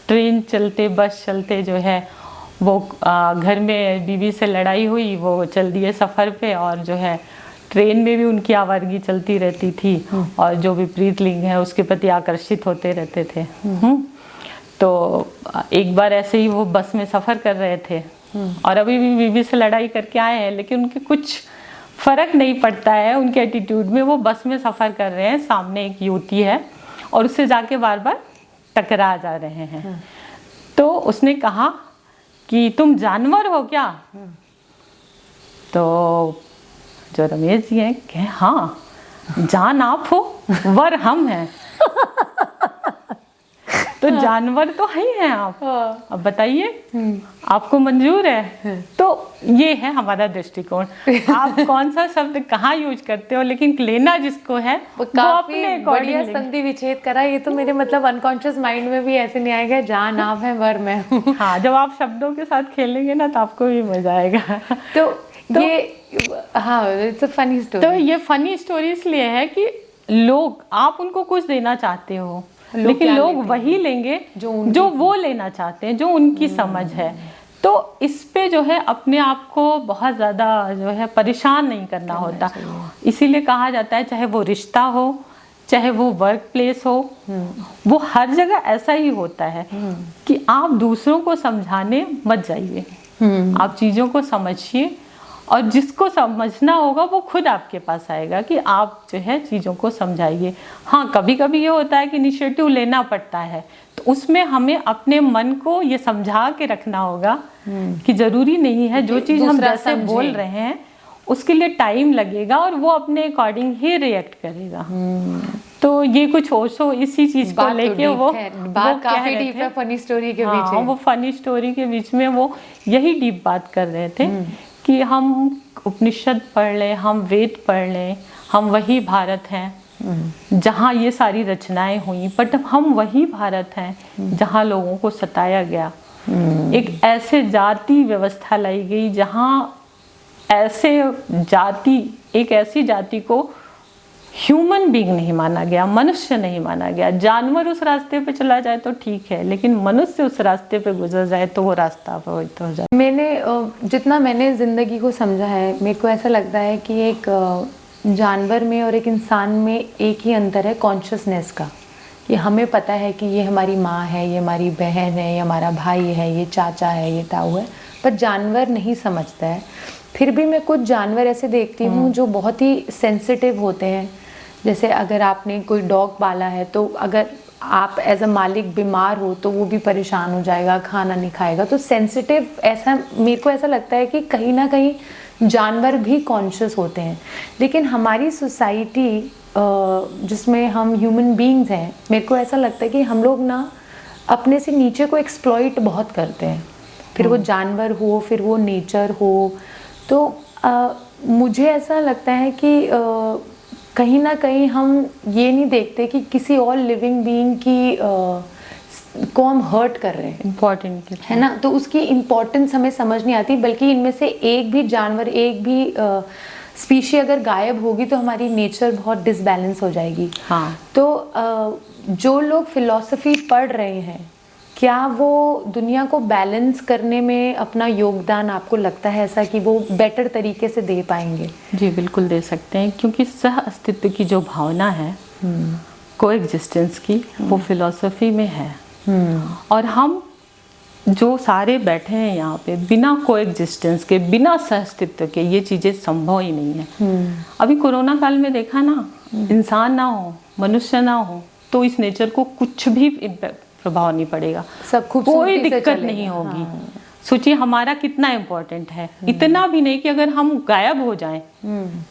ट्रेन चलते, बस चलते जो है वो घर में बीवी से लड़ाई हुई, वो चल दिए सफ़र पे और जो है ट्रेन में भी उनकी आवारगी चलती रहती थी और जो विपरीत लिंग है उसके प्रति आकर्षित होते रहते थे। तो एक बार ऐसे ही वो बस में सफ़र कर रहे थे और अभी भी बीवी से लड़ाई करके आए हैं, लेकिन उनके कुछ फ़र्क नहीं पड़ता है उनके एटीट्यूड में। वो बस में सफ़र कर रहे हैं, सामने एक युवती है और उससे जाके बार बार टकरा जा रहे हैं। तो उसने कहा कि तुम जानवर हो क्या? तो जो रमेश जी हैं कहे हाँ, जान आप हो, वर हम हैं। तो जानवर तो ही हैं आप, अब बताइए आपको मंजूर है? तो ये है हमारा दृष्टिकोण। आप कौन सा शब्द कहाँ यूज करते हो, लेकिन लेना जिसको है वो अपने बढ़िया संधि विच्छेद करा। ये तो मेरे मतलब अनकॉन्शियस माइंड में भी ऐसे नहीं आएगा, जान आप है, वर मैं हूँ। हाँ, जब आप शब्दों के साथ खेलेंगे ना तो आपको भी मजा आएगा। तो ये हाँ, इट्स अ फनी स्टोरी। तो ये फनी स्टोरी इसलिए है कि लोग, आप उनको कुछ देना चाहते हो लेकिन लोग वही लेंगे जो वो लेना चाहते हैं, जो उनकी समझ है। तो इस पे जो है अपने आप को बहुत ज़्यादा जो है परेशान नहीं करना होता। इसीलिए कहा जाता है चाहे वो रिश्ता हो, चाहे वो वर्क प्लेस हो, वो हर जगह ऐसा ही होता है कि आप दूसरों को समझाने मत जाइए, आप चीज़ों को समझिए और जिसको समझना होगा वो खुद आपके पास आएगा कि आप जो है चीज़ों को समझाइए। हाँ, कभी कभी ये होता है कि इनिशिएटिव लेना पड़ता है, तो उसमें हमें अपने मन को ये समझा के रखना होगा कि ज़रूरी नहीं है जो चीज़ हम जैसे बोल रहे हैं उसके लिए टाइम लगेगा और वो अपने अकॉर्डिंग ही रिएक्ट करेगा। तो ये कुछ ओशो इसी चीज़ को लेके वो काफी डीप है फनी स्टोरी के बीच में। वो फनी स्टोरी के बीच में वो यही डीप बात कर रहे थे कि हम उपनिषद पढ़ लें, हम वेद पढ़ लें, हम वही भारत हैं जहाँ ये सारी रचनाएं हुई, बट हम वही भारत हैं जहाँ लोगों को सताया गया। एक ऐसे जाति व्यवस्था लाई गई जहाँ एक ऐसी जाति को ह्यूमन बीइंग नहीं माना गया, मनुष्य नहीं माना गया। जानवर उस रास्ते पे चला जाए तो ठीक है, लेकिन मनुष्य उस रास्ते पे गुजर जाए तो वो रास्ता अवैध हो जाए। जितना मैंने ज़िंदगी को समझा है, मेरे को ऐसा लगता है कि एक जानवर में और एक इंसान में एक ही अंतर है, कॉन्शियसनेस का। कि हमें पता है कि ये हमारी माँ है, ये हमारी बहन है, ये हमारा भाई है, ये चाचा है, ये ताऊ है, पर जानवर नहीं समझता है। फिर भी मैं कुछ जानवर ऐसे देखती हूँ जो बहुत ही सेंसिटिव होते हैं। जैसे अगर आपने कोई डॉग पाला है तो अगर आप एज अ मालिक बीमार हो तो वो भी परेशान हो जाएगा, खाना नहीं खाएगा। तो सेंसिटिव, ऐसा मेरे को ऐसा लगता है कि कहीं ना कहीं जानवर भी कॉन्शियस होते हैं। लेकिन हमारी सोसाइटी जिसमें हम ह्यूमन बीइंग्स हैं, मेरे को ऐसा लगता है कि हम लोग ना अपने से नीचे को एक्सप्लॉइट बहुत करते हैं। फिर वो जानवर हो, फिर वो नेचर हो। तो मुझे ऐसा लगता है कि कहीं ना कहीं हम ये नहीं देखते कि किसी और लिविंग बीइंग की को हम हर्ट कर रहे हैं, इम्पोर्टेंट है ना। तो उसकी इम्पोर्टेंस हमें समझ नहीं आती, बल्कि इनमें से एक भी जानवर, एक भी स्पीशी अगर गायब होगी तो हमारी नेचर बहुत डिसबैलेंस हो जाएगी। हाँ। तो जो लोग फिलॉसफी पढ़ रहे हैं, क्या वो दुनिया को बैलेंस करने में अपना योगदान, आपको लगता है ऐसा कि वो बेटर तरीके से दे पाएंगे? जी बिल्कुल दे सकते हैं, क्योंकि सह अस्तित्व की जो भावना है, कोएग्जिस्टेंस की, वो फिलॉसफी में है। और हम जो सारे बैठे हैं यहाँ पे, बिना कोएग्जिस्टेंस के, बिना सह अस्तित्व के ये चीज़ें संभव ही नहीं है। अभी कोरोना काल में देखा ना, इंसान ना हो, मनुष्य ना हो तो इस नेचर को कुछ भी प्रभाव नहीं पड़ेगा, सब कोई दिक्कत नहीं होगी। सोचिए हमारा कितना इम्पोर्टेंट है। इतना भी नहीं कि अगर हम गायब हो जाएं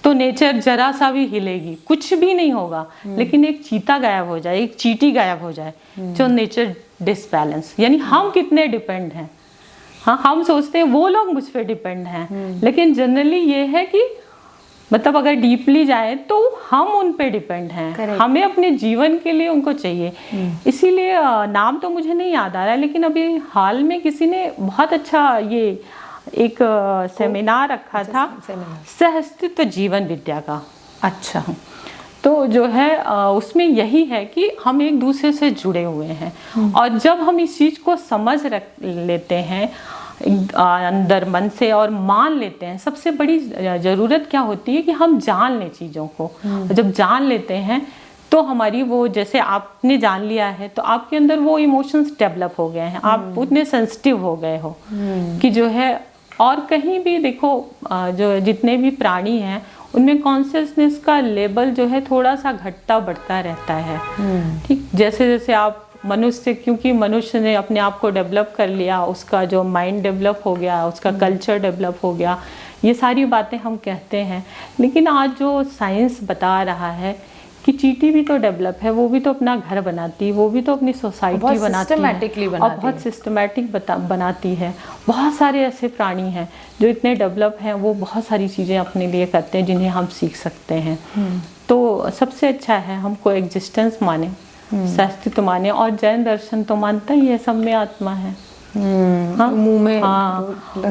तो नेचर जरा सा भी हिलेगी, कुछ भी नहीं होगा। लेकिन एक चीता गायब हो जाए, एक चींटी गायब हो जाए, जो नेचर डिसबैलेंस। यानी हम कितने डिपेंड हैं। हाँ, हम सोचते हैं वो लोग मुझ पे डिपेंड हैं, लेकिन जनरली ये है कि मतलब अगर डीपली जाए तो हम उन पे डिपेंड हैं। Correct. हमें अपने जीवन के लिए उनको चाहिए। इसीलिए नाम तो मुझे नहीं याद आ रहा है, लेकिन अभी हाल में किसी ने बहुत अच्छा ये एक सेमिनार रखा था, सह अस्तित्व जीवन विद्या का। अच्छा। तो जो है उसमें यही है कि हम एक दूसरे से जुड़े हुए हैं, और जब हम इस चीज़ को समझ लेते हैं अंदर मन से और मान लेते हैं, सबसे बड़ी ज़रूरत क्या होती है कि हम जान लें चीज़ों को। जब जान लेते हैं तो हमारी वो, जैसे आपने जान लिया है तो आपके अंदर वो इमोशंस डेवलप हो गए हैं, आप उतने सेंसिटिव हो गए हो कि जो है। और कहीं भी देखो जो जितने भी प्राणी हैं उनमें कॉन्शियसनेस का लेवल जो है थोड़ा सा घटता बढ़ता रहता है। ठीक, जैसे जैसे आप मनुष्य, क्योंकि मनुष्य ने अपने आप को डेवलप कर लिया, उसका जो माइंड डेवलप हो गया, उसका कल्चर डेवलप हो गया, ये सारी बातें हम कहते हैं। लेकिन आज जो साइंस बता रहा है कि चींटी भी तो डेवलप है, वो भी तो अपना घर बनाती है, वो भी तो अपनी सोसाइटी बनाती है, और बहुत सिस्टमेटिक बनाती है। बहुत सारे ऐसे प्राणी हैं जो इतने डेवलप हैं, वो बहुत सारी चीज़ें अपने लिए करते हैं जिन्हें हम सीख सकते हैं। तो सबसे अच्छा है हम कोएग्जिस्टेंस माने, अस्तित्व माने। और जैन दर्शन तो मानता ही है सब में आत्मा है। हाँ, मुंह में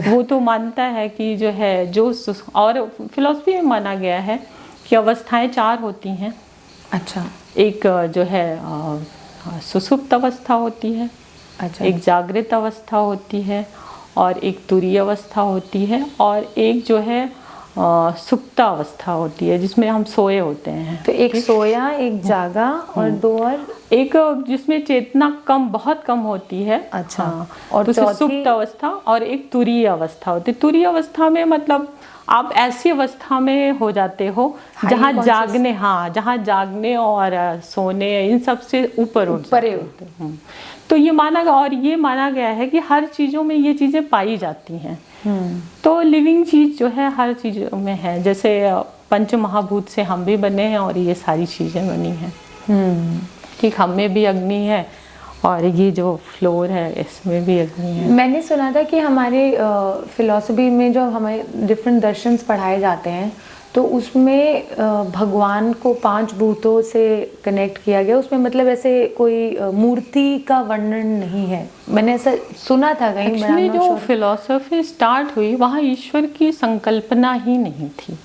वो तो मानता है कि जो है जो, और फिलॉसफी में माना गया है कि अवस्थाएं 4 होती हैं। अच्छा। एक जो है सुषुप्त अवस्था होती है, अच्छा। एक जागृत अवस्था होती है, और एक तुरीय अवस्था होती है, और एक जो है सुप्त अवस्था होती है जिसमें हम सोए होते हैं। तो एक सोया, एक जागा, और 2 और एक जिसमें चेतना बहुत कम होती है। अच्छा। हाँ, और तो सुप्त अवस्था, और एक तुरीय अवस्था होती है। तुरीय अवस्था में मतलब आप ऐसी अवस्था में हो जाते हो जहाँ जागने, जहाँ जागने और सोने इन सब से ऊपर होते हैं। तो ये माना गया, और ये माना गया है कि हर चीज़ों में ये चीज़ें पाई जाती हैं। तो लिविंग चीज़ जो है हर चीज़ में है। जैसे पंच महाभूत से हम भी बने हैं और ये सारी चीज़ें बनी हैं। ठीक, हम में भी अग्नि है, और ये जो फ्लोर है इसमें भी अग्नि है। मैंने सुना था कि हमारे फिलॉसफी में जो हमें डिफरेंट दर्शन्स पढ़ाए जाते हैं, तो उसमें भगवान को 5 भूतों से कनेक्ट किया गया। उसमें मतलब ऐसे कोई मूर्ति का वर्णन नहीं है, मैंने ऐसा सुना था कहीं। एक्चुअली जो फिलॉसफी स्टार्ट हुई वहाँ ईश्वर की संकल्पना ही नहीं थी।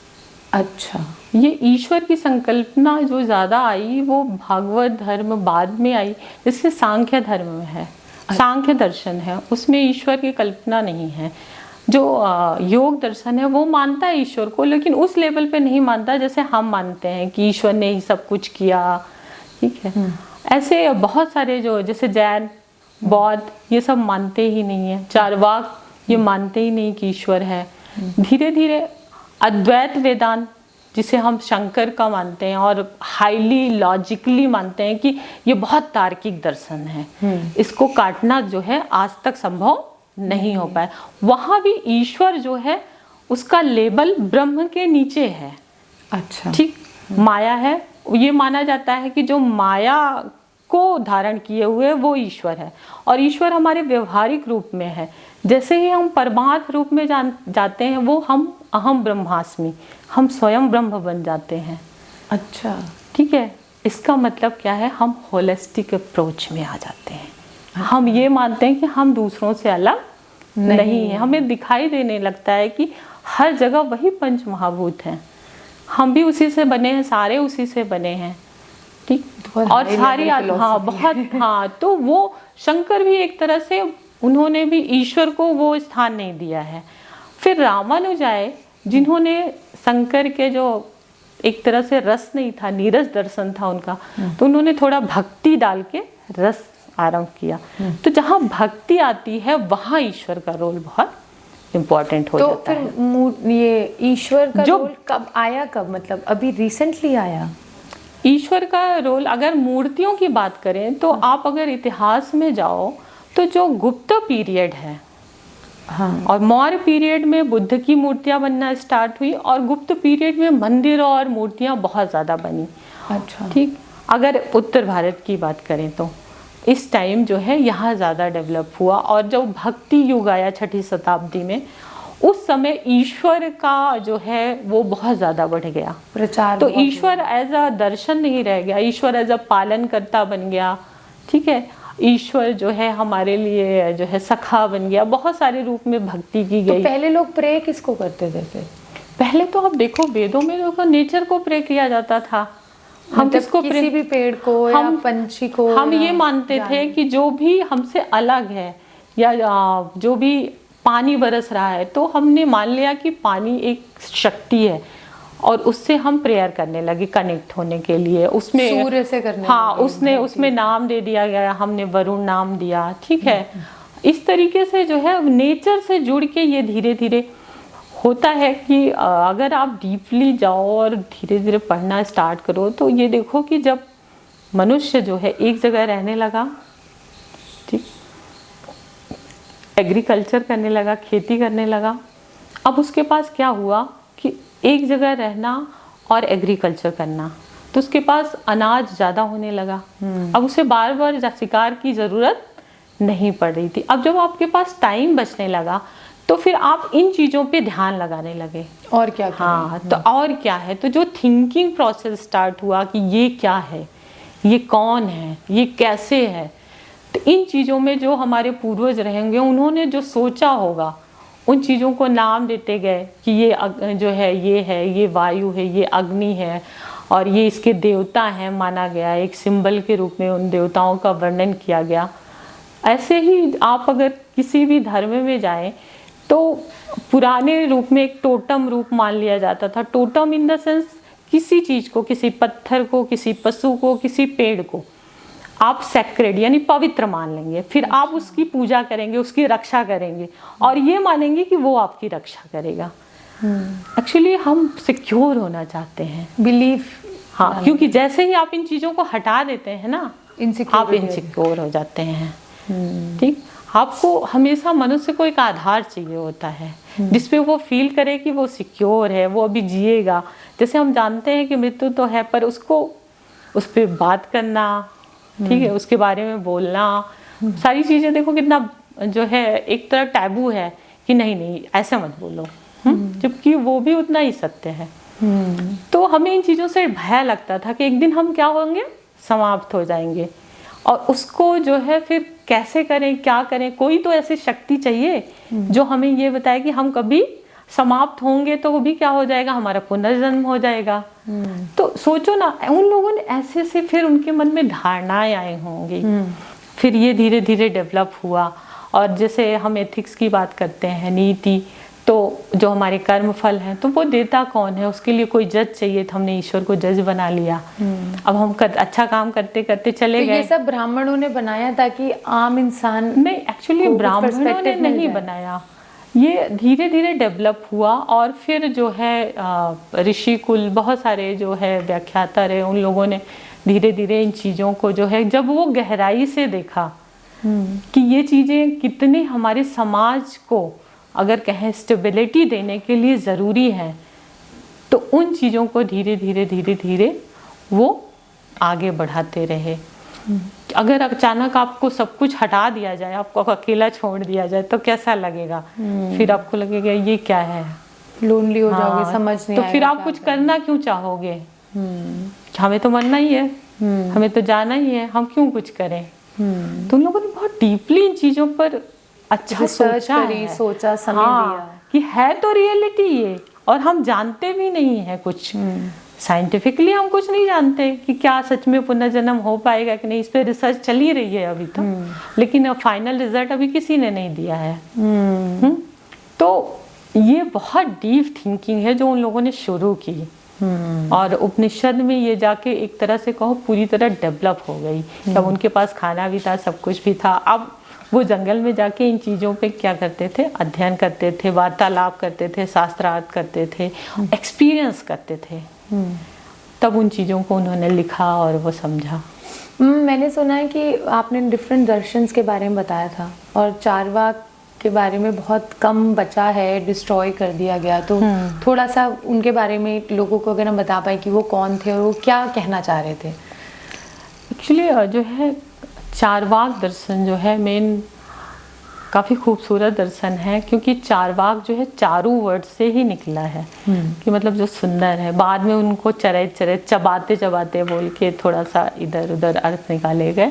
अच्छा। ये ईश्वर की संकल्पना जो ज़्यादा आई वो भागवत धर्म बाद में आई, जैसे सांख्य धर्म में है, सांख्य दर्शन है, उसमें ईश्वर की कल्पना नहीं है। जो योग दर्शन है वो मानता है ईश्वर को, लेकिन उस लेवल पे नहीं मानता जैसे हम मानते हैं कि ईश्वर ने ही सब कुछ किया। ठीक है, ऐसे बहुत सारे जो जैसे जैन, बौद्ध, ये सब मानते ही नहीं है। चारवाक ये मानते ही नहीं कि ईश्वर है। धीरे धीरे अद्वैत वेदांत, जिसे हम शंकर का मानते हैं और हाईली लॉजिकली मानते हैं कि ये बहुत तार्किक दर्शन है, इसको काटना जो है आज तक संभव नहीं हो पाया। वहां भी ईश्वर जो है उसका लेबल ब्रह्म के नीचे है। अच्छा, ठीक, माया है, ये माना जाता है कि जो माया को धारण किए हुए वो ईश्वर है, और ईश्वर हमारे व्यवहारिक रूप में है। जैसे ही हम परमार्थ रूप में जाते हैं वो हम अहम ब्रह्मास्मि, हम स्वयं ब्रह्म बन जाते हैं। अच्छा, ठीक है, इसका मतलब क्या है, हम होलिस्टिक अप्रोच में आ जाते हैं। हम ये मानते हैं कि हम दूसरों से अलग नहीं है। हमें दिखाई देने लगता है कि हर जगह वही पंच महाभूत हैं, हम भी उसी से बने हैं, सारे उसी से बने हैं। ठीक, और सारी बहुत तो वो शंकर भी एक तरह से, उन्होंने भी ईश्वर को वो स्थान नहीं दिया है। फिर रामानुजाय, जिन्होंने शंकर के जो एक तरह से रस नहीं था, नीरस दर्शन था उनका, तो उन्होंने थोड़ा भक्ति डाल के रस आरंभ किया। तो जहाँ भक्ति आती है वहाँ ईश्वर का रोल बहुत इम्पोर्टेंट हो जाता है। तो फिर ये ईश्वर का रोल कब आया, कब मतलब अभी रिसेंटली आया? ईश्वर का रोल अगर मूर्तियों की बात करें तो आप अगर इतिहास में जाओ तो जो गुप्त पीरियड है, और मौर्य पीरियड में बुद्ध की मूर्तियां बनना स्टार्ट हुई, और गुप्त पीरियड में मंदिर और मूर्तियां बहुत ज़्यादा बनी। अच्छा, ठीक, अगर उत्तर भारत की बात करें तो इस टाइम जो है यहाँ ज़्यादा डेवलप हुआ, और जो भक्ति युग आया 6ठी शताब्दी में, उस समय ईश्वर का जो है वो बहुत ज़्यादा बढ़ गया प्रचार। तो ईश्वर एज अ दर्शन नहीं रह गया, ईश्वर एज अ पालन करता बन गया। ठीक है, ईश्वर जो है हमारे लिए जो है सखा बन गया, बहुत सारे रूप में भक्ति की गई। तो पहले लोग प्रे किसको करते थे फिर? पहले तो आप देखो वेदों में देखो नेचर को प्रे किया जाता था। हम किसको, किसी भी पेड़ को या पंछी को, हम ये मानते थे कि जो भी हमसे अलग है, या जो भी पानी बरस रहा है, तो हमने मान लिया कि पानी एक शक्ति है, और उससे हम प्रेयर करने लगे कनेक्ट होने के लिए। उसमें सूर्य से करने उसमें नाम दे दिया गया, हमने वरुण नाम दिया। ठीक है, इस तरीके से जो है नेचर से जुड़ के ये धीरे धीरे होता है कि अगर आप डीपली जाओ और धीरे धीरे पढ़ना स्टार्ट करो तो ये देखो कि जब मनुष्य जो है एक जगह रहने लगा, ठीक, एग्रीकल्चर करने लगा, खेती करने लगा, अब उसके पास क्या हुआ कि एक जगह रहना और एग्रीकल्चर करना, तो उसके पास अनाज ज़्यादा होने लगा। अब उसे बार बार शिकार की ज़रूरत नहीं पड़ रही थी। अब जब आपके पास टाइम बचने लगा तो फिर आप इन चीज़ों पे ध्यान लगाने लगे। और क्या करें? हाँ, तो और क्या है, तो जो थिंकिंग प्रोसेस स्टार्ट हुआ कि ये क्या है, ये कौन है, ये कैसे है, तो इन चीज़ों में जो हमारे पूर्वज रहेंगे उन्होंने जो सोचा होगा उन चीज़ों को नाम देते गए कि ये जो है, ये वायु है, ये अग्नि है, और ये इसके देवता हैं माना गया, एक सिंबल के रूप में उन देवताओं का वर्णन किया गया। ऐसे ही आप अगर किसी भी धर्म में जाएं तो पुराने रूप में एक टोटम रूप मान लिया जाता था। टोटम इन द सेंस किसी चीज़ को, किसी पत्थर को, किसी पशु को, किसी पेड़ को आप सेक्रेड यानी पवित्र मान लेंगे, फिर आप उसकी पूजा करेंगे, उसकी रक्षा करेंगे, और ये मानेंगे कि वो आपकी रक्षा करेगा। एक्चुअली हम सिक्योर होना चाहते हैं, बिलीफ। हाँ, क्योंकि जैसे ही आप इन चीज़ों को हटा देते हैं ना, आप इनसिक्योर हो जाते हैं। ठीक, आपको हमेशा मनुष्य को एक आधार चाहिए होता है जिसपे वो फील करे कि वो सिक्योर है, वो अभी जिएगा। जैसे हम जानते हैं कि मृत्यु तो है, पर उसको उस पर बात करना, ठीक है, उसके बारे में बोलना, सारी चीज़ें देखो कितना जो है एक तरह टैबू है कि नहीं ऐसे मत बोलो, जबकि वो भी उतना ही सत्य है। तो हमें इन चीज़ों से भय लगता था कि एक दिन हम क्या होंगे, समाप्त हो जाएंगे, और उसको जो है फिर कैसे करें, क्या करें। कोई तो ऐसी शक्ति चाहिए जो हमें ये बताए कि हम कभी समाप्त होंगे तो वो भी क्या हो जाएगा, हमारा पुनर्जन्म हो जाएगा। तो सोचो ना, उन लोगों ने ऐसे से फिर उनके मन में धारणाएं आई होंगी, फिर ये धीरे धीरे डेवलप हुआ। और जैसे हम एथिक्स की बात करते हैं, नीति, तो जो हमारे कर्म फल हैं तो वो देता कौन है, उसके लिए कोई जज चाहिए, तो हमने ईश्वर को जज बना लिया। अब हम अच्छा काम करते करते चले तो गए। ये सब ब्राह्मणों ने बनाया ताकि आम इंसान नहीं, एक्चुअली ब्राह्मणों ने नहीं बनाया, ये धीरे धीरे डेवलप हुआ। और फिर जो है ऋषि कुल, बहुत सारे जो है व्याख्याता रहे, उन लोगों ने धीरे धीरे इन चीज़ों को जो है, जब वो गहराई से देखा कि ये चीज़ें कितनी हमारे समाज को अगर कहें स्टेबिलिटी देने के लिए ज़रूरी है, तो उन चीज़ों को धीरे धीरे वो आगे बढ़ाते रहे। अगर अचानक आपको सब कुछ हटा दिया जाए, आपको अकेला छोड़ दिया जाए, तो कैसा लगेगा? फिर आपको लगेगा ये क्या है, लोनली हो जाओगे, समझ नहीं तो आएगा फिर आप क्या कुछ करना क्यों चाहोगे? हमें तो मरना ही है, हमें तो जाना ही है, हम क्यों कुछ करें? तो उन लोगों ने बहुत डीपली इन चीज़ों पर अच्छा सोचा, समय दिया कि है तो रियलिटी ये, और हम जानते भी नहीं है कुछ। साइंटिफिकली हम कुछ नहीं जानते कि क्या सच में पुनर्जन्म हो पाएगा कि नहीं, इस पे रिसर्च चल ही रही है अभी तो, लेकिन फाइनल रिजल्ट अभी किसी ने नहीं दिया है। तो ये बहुत डीप थिंकिंग है जो उन लोगों ने शुरू की, और उपनिषद में ये जाके एक तरह से कहो पूरी तरह डेवलप हो गई। अब उनके पास खाना भी था, सब कुछ भी था। अब वो जंगल में जाके इन चीज़ों पे क्या करते थे, अध्ययन करते थे, वार्तालाप करते थे, शास्त्रार्थ करते थे, एक्सपीरियंस करते थे। तब उन चीज़ों को उन्होंने लिखा और वो समझा। मैंने सुना है कि आपने डिफरेंट दर्शन्स के बारे में बताया था, और चारवाक के बारे में बहुत कम बचा है, डिस्ट्रॉय कर दिया गया। तो थोड़ा सा उनके बारे में लोगों को अगर हम बता पाए कि वो कौन थे और वो क्या कहना चाह रहे थे। एक्चुअली जो है चारवाक दर्शन जो है मेन काफ़ी खूबसूरत दर्शन है, क्योंकि चारवाक जो है चारू वर्ड से ही निकला है, कि मतलब जो सुंदर है। बाद में उनको चबाते चबाते बोल के थोड़ा सा इधर उधर अर्थ निकाले गए।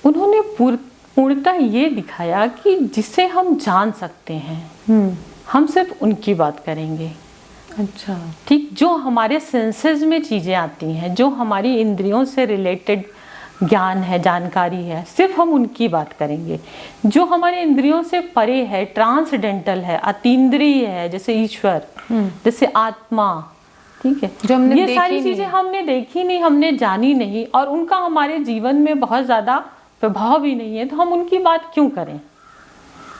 उन्होंने पूर्णतः ये दिखाया कि जिसे हम जान सकते हैं, हम सिर्फ उनकी बात करेंगे। अच्छा, ठीक, जो हमारे सेंसेस में चीज़ें आती हैं, जो हमारी इंद्रियों से रिलेटेड ज्ञान है, जानकारी है, सिर्फ हम उनकी बात करेंगे। जो हमारे इंद्रियों से परे है, ट्रांसडेंटल है, अतीन्द्रिय है, जैसे ईश्वर, जैसे आत्मा, ठीक है, जो हमने ये सारी चीजें हमने देखी नहीं, हमने जानी नहीं, और उनका हमारे जीवन में बहुत ज़्यादा प्रभाव भी नहीं है, तो हम उनकी बात क्यों करें?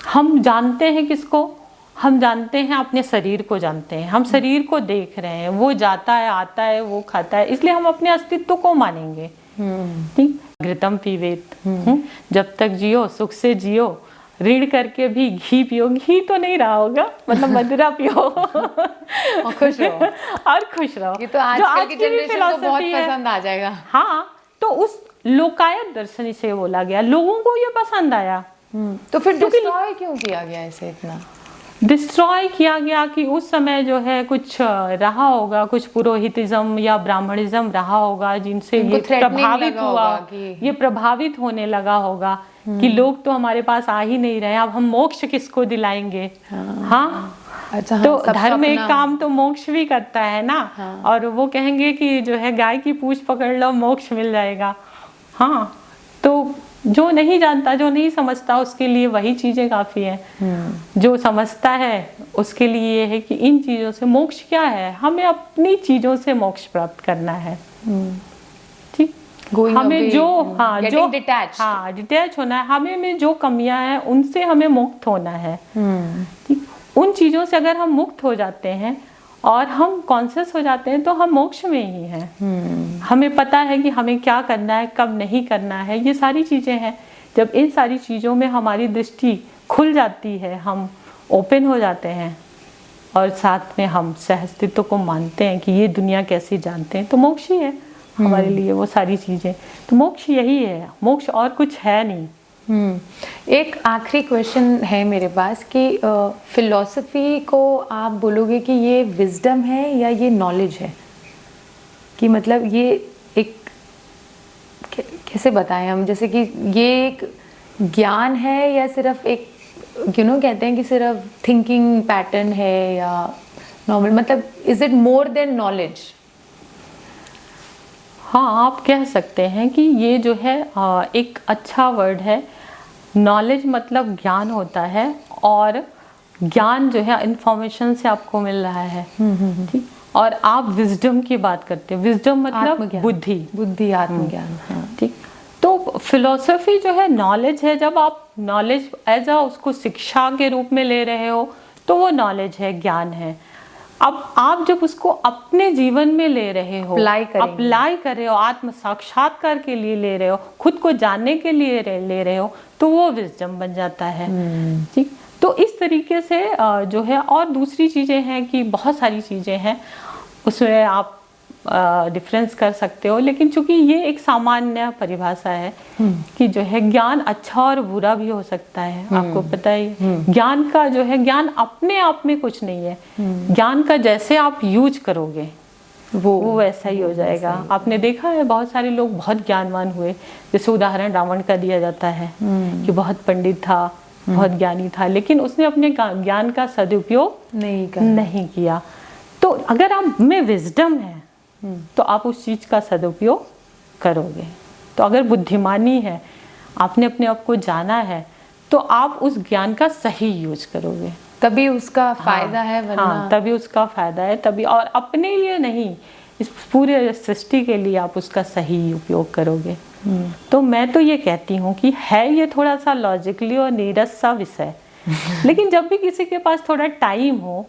हम जानते हैं किसको? हम जानते हैं अपने शरीर को जानते हैं, हम शरीर को देख रहे हैं, वो जाता है, आता है, वो खाता है, इसलिए हम अपने अस्तित्व को मानेंगे। ठीक, घृतम पीवेत, जब तक जियो सुख से जियो, ऋण करके भी घी पियो। घी तो नहीं रहा होगा, मतलब मदिरा पियो और खुश रहो। और खुश रहो। ये तो आजकल की जनरेशन को बहुत पसंद आ जाएगा। हाँ, तो उस लोकायत दर्शन से बोला गया, लोगों को ये पसंद आया। तो फिर डिस्ट्रॉय क्यों किया गया इसे इतना? डिस्ट्रॉय किया गया कि उस समय जो है कुछ रहा होगा, कुछ पुरोहितिज्म या ब्राह्मणिज्म रहा होगा, जिनसे ये प्रभावित हुआ, ये प्रभावित होने लगा होगा कि लोग तो हमारे पास आ ही नहीं रहे, अब हम मोक्ष किसको दिलाएंगे। हाँ, अच्छा, तो धर्म एक काम तो मोक्ष भी करता है ना। और वो कहेंगे कि जो है गाय की पूंछ पकड़ लो, मोक्ष मिल जाएगा। हाँ, तो जो नहीं जानता, जो नहीं समझता, उसके लिए वही चीजें काफी हैं। जो समझता है उसके लिए ये है कि इन चीजों से मोक्ष क्या है, हमें अपनी चीजों से मोक्ष प्राप्त करना है। ठीक, हमें जो डिटैच होना है, हमें में जो कमियां हैं उनसे हमें मुक्त होना है। ठीक, उन चीजों से अगर हम मुक्त हो जाते हैं और हम कॉन्शियस हो जाते हैं, तो हम मोक्ष में ही हैं। हमें पता है कि हमें क्या करना है, कब नहीं करना है, ये सारी चीज़ें हैं। जब इन सारी चीज़ों में हमारी दृष्टि खुल जाती है, हम ओपन हो जाते हैं, और साथ में हम सहअस्तित्व को मानते हैं कि ये दुनिया कैसी जानते हैं, तो मोक्ष ही है हमारे लिए वो सारी चीज़ें। तो मोक्ष यही है, मोक्ष और कुछ है नहीं। एक आखिरी क्वेश्चन है मेरे पास कि फिलॉसफी को आप बोलोगे कि ये विजडम है या ये नॉलेज है? कि मतलब ये एक कैसे बताएं हम, जैसे कि ये एक ज्ञान है या सिर्फ एक कहते हैं कि सिर्फ थिंकिंग पैटर्न है, या नॉर्मल, मतलब is it more than knowledge? हाँ, आप कह सकते हैं कि ये जो है एक अच्छा वर्ड है। नॉलेज मतलब ज्ञान होता है, और ज्ञान जो है इंफॉर्मेशन से आपको मिल रहा है। ठीक। और आप विजडम की बात करते हैं। विजडम मतलब आत्मज्ञान, बुद्धि आत्मज्ञान। हाँ। ठीक। तो फिलॉसफी जो है नॉलेज है। जब आप नॉलेज एज उसको शिक्षा के रूप में ले रहे हो तो वो नॉलेज है, ज्ञान है। अब आप जब उसको अपने जीवन में ले रहे हो, अप्लाई कर रहे हो, आत्म साक्षात्कार के लिए ले रहे हो, खुद को जानने के लिए ले रहे हो, तो वो विजडम बन जाता है। ठीक। तो इस तरीके से जो है, और दूसरी चीज़ें हैं कि बहुत सारी चीज़ें हैं, उसमें आप डिफरेंस कर सकते हो, लेकिन चूंकि ये एक सामान्य परिभाषा है कि जो है ज्ञान अच्छा और बुरा भी हो सकता है। आपको पता ही ज्ञान का जो है, ज्ञान अपने आप में कुछ नहीं है। ज्ञान का जैसे आप यूज करोगे वो वैसा ही हो जाएगा। आपने देखा है बहुत सारे लोग बहुत ज्ञानवान हुए, जैसे उदाहरण रावण का दिया जाता है कि बहुत पंडित था, बहुत ज्ञानी था, लेकिन उसने अपने ज्ञान का सदुपयोग नहीं किया। तो अगर आप में विजडम है तो आप उस चीज का सदुपयोग करोगे। तो अगर बुद्धिमानी है, आपने अपने आप को जाना है, तो आप उस ज्ञान का सही यूज करोगे, तभी उसका फायदा है। वरना तभी उसका फायदा है, तभी। और अपने लिए नहीं, इस पूरे सृष्टि के लिए आप उसका सही उपयोग करोगे। तो मैं तो ये कहती हूँ कि है ये थोड़ा सा लॉजिकली और नीरस सा विषय लेकिन जब भी किसी के पास थोड़ा टाइम हो,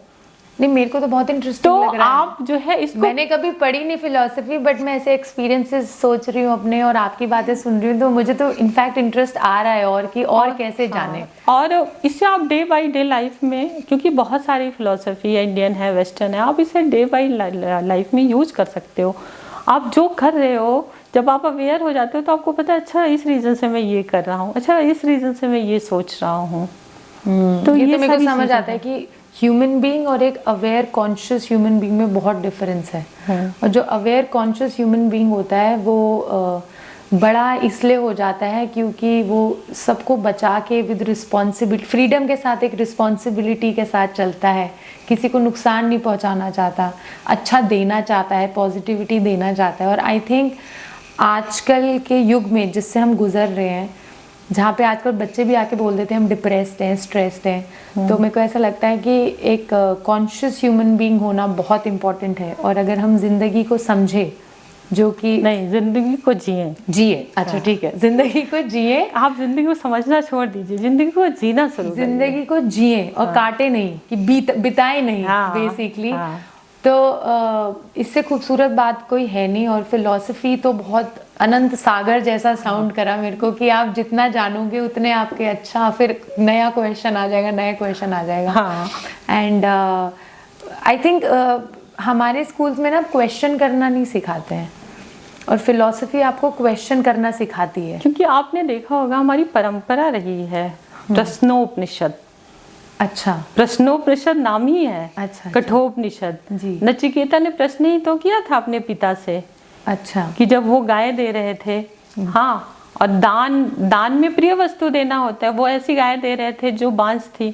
नहीं, मेरे को तो बहुत इंटरेस्टिंग लग रहा है। आप जो है इसको, मैंने कभी पढ़ी नहीं फिलॉसफी, बट मैं ऐसे एक्सपीरियंसेस सोच रही हूँ अपने, और आपकी बातें सुन रही हूँ, तो मुझे तो इनफैक्ट इंटरेस्ट आ रहा है और कि और कैसे जाने। और इससे आप डे बाय डे लाइफ में, क्योंकि बहुत सारी फिलॉसफी है, इंडियन है, वेस्टर्न है, आप इसे डे बाय लाइफ में यूज कर सकते हो। आप जो कर रहे हो, जब आप अवेयर हो जाते हो तो आपको पता है, अच्छा इस रीजन से मैं ये कर रहा हूँ, अच्छा इस रीजन से मैं ये सोच रहा हूँ। तो ये तो मेरे को समझ आता है कि ह्यूमन बीइंग और एक अवेयर कॉन्शियस ह्यूमन बीइंग में बहुत डिफरेंस है। और जो अवेयर कॉन्शियस ह्यूमन बीइंग होता है वो बड़ा इसलिए हो जाता है क्योंकि वो सबको बचा के विद रिस्पॉन्सिबिलिटी, फ्रीडम के साथ एक रिस्पॉन्सिबिलिटी के साथ चलता है, किसी को नुकसान नहीं पहुंचाना चाहता, अच्छा देना चाहता है, पॉजिटिविटी देना चाहता है। और आई थिंक आजकल के युग में जिससे हम गुजर रहे हैं, जहाँ पे आजकल बच्चे भी आके बोल देते हैं हम डिप्रेस्ड हैं, स्ट्रेस्ड हैं, तो मेरे को ऐसा लगता है कि एक कॉन्शियस ह्यूमन बीइंग होना बहुत इम्पोर्टेंट है। और अगर हम जिंदगी को समझे, जो कि नहीं, जिंदगी को जिए। अच्छा ठीक है, जिंदगी को जिए। आप जिंदगी को समझना छोड़ दीजिए, जिंदगी को जीना शुरू करिए। जिंदगी को जिए और काटे नहीं, कि बिताए नहीं, बेसिकली। तो इससे खूबसूरत बात कोई है नहीं। और फिलॉसफी तो बहुत अनंत सागर जैसा साउंड करा मेरे को, कि आप जितना जानोगे उतने आपके अच्छा, फिर नया क्वेश्चन आ जाएगा, नया क्वेश्चन आ जाएगा। एंड आई थिंक हमारे स्कूल्स में ना क्वेश्चन करना नहीं सिखाते हैं, और फिलॉसफी आपको क्वेश्चन करना सिखाती है। क्योंकि आपने देखा होगा हमारी परंपरा रही है प्रश्नोपनिषद। अच्छा, प्रश्नोपनिषद नाम ही है। अच्छा, कठोपनिषद जी। नचिकेता ने प्रश्न ही तो किया था अपने पिता से। अच्छा, कि जब वो गाय दे रहे थे, हाँ, और दान में प्रिय वस्तु देना होता है, वो ऐसी गाय दे रहे थे जो बांझ थी।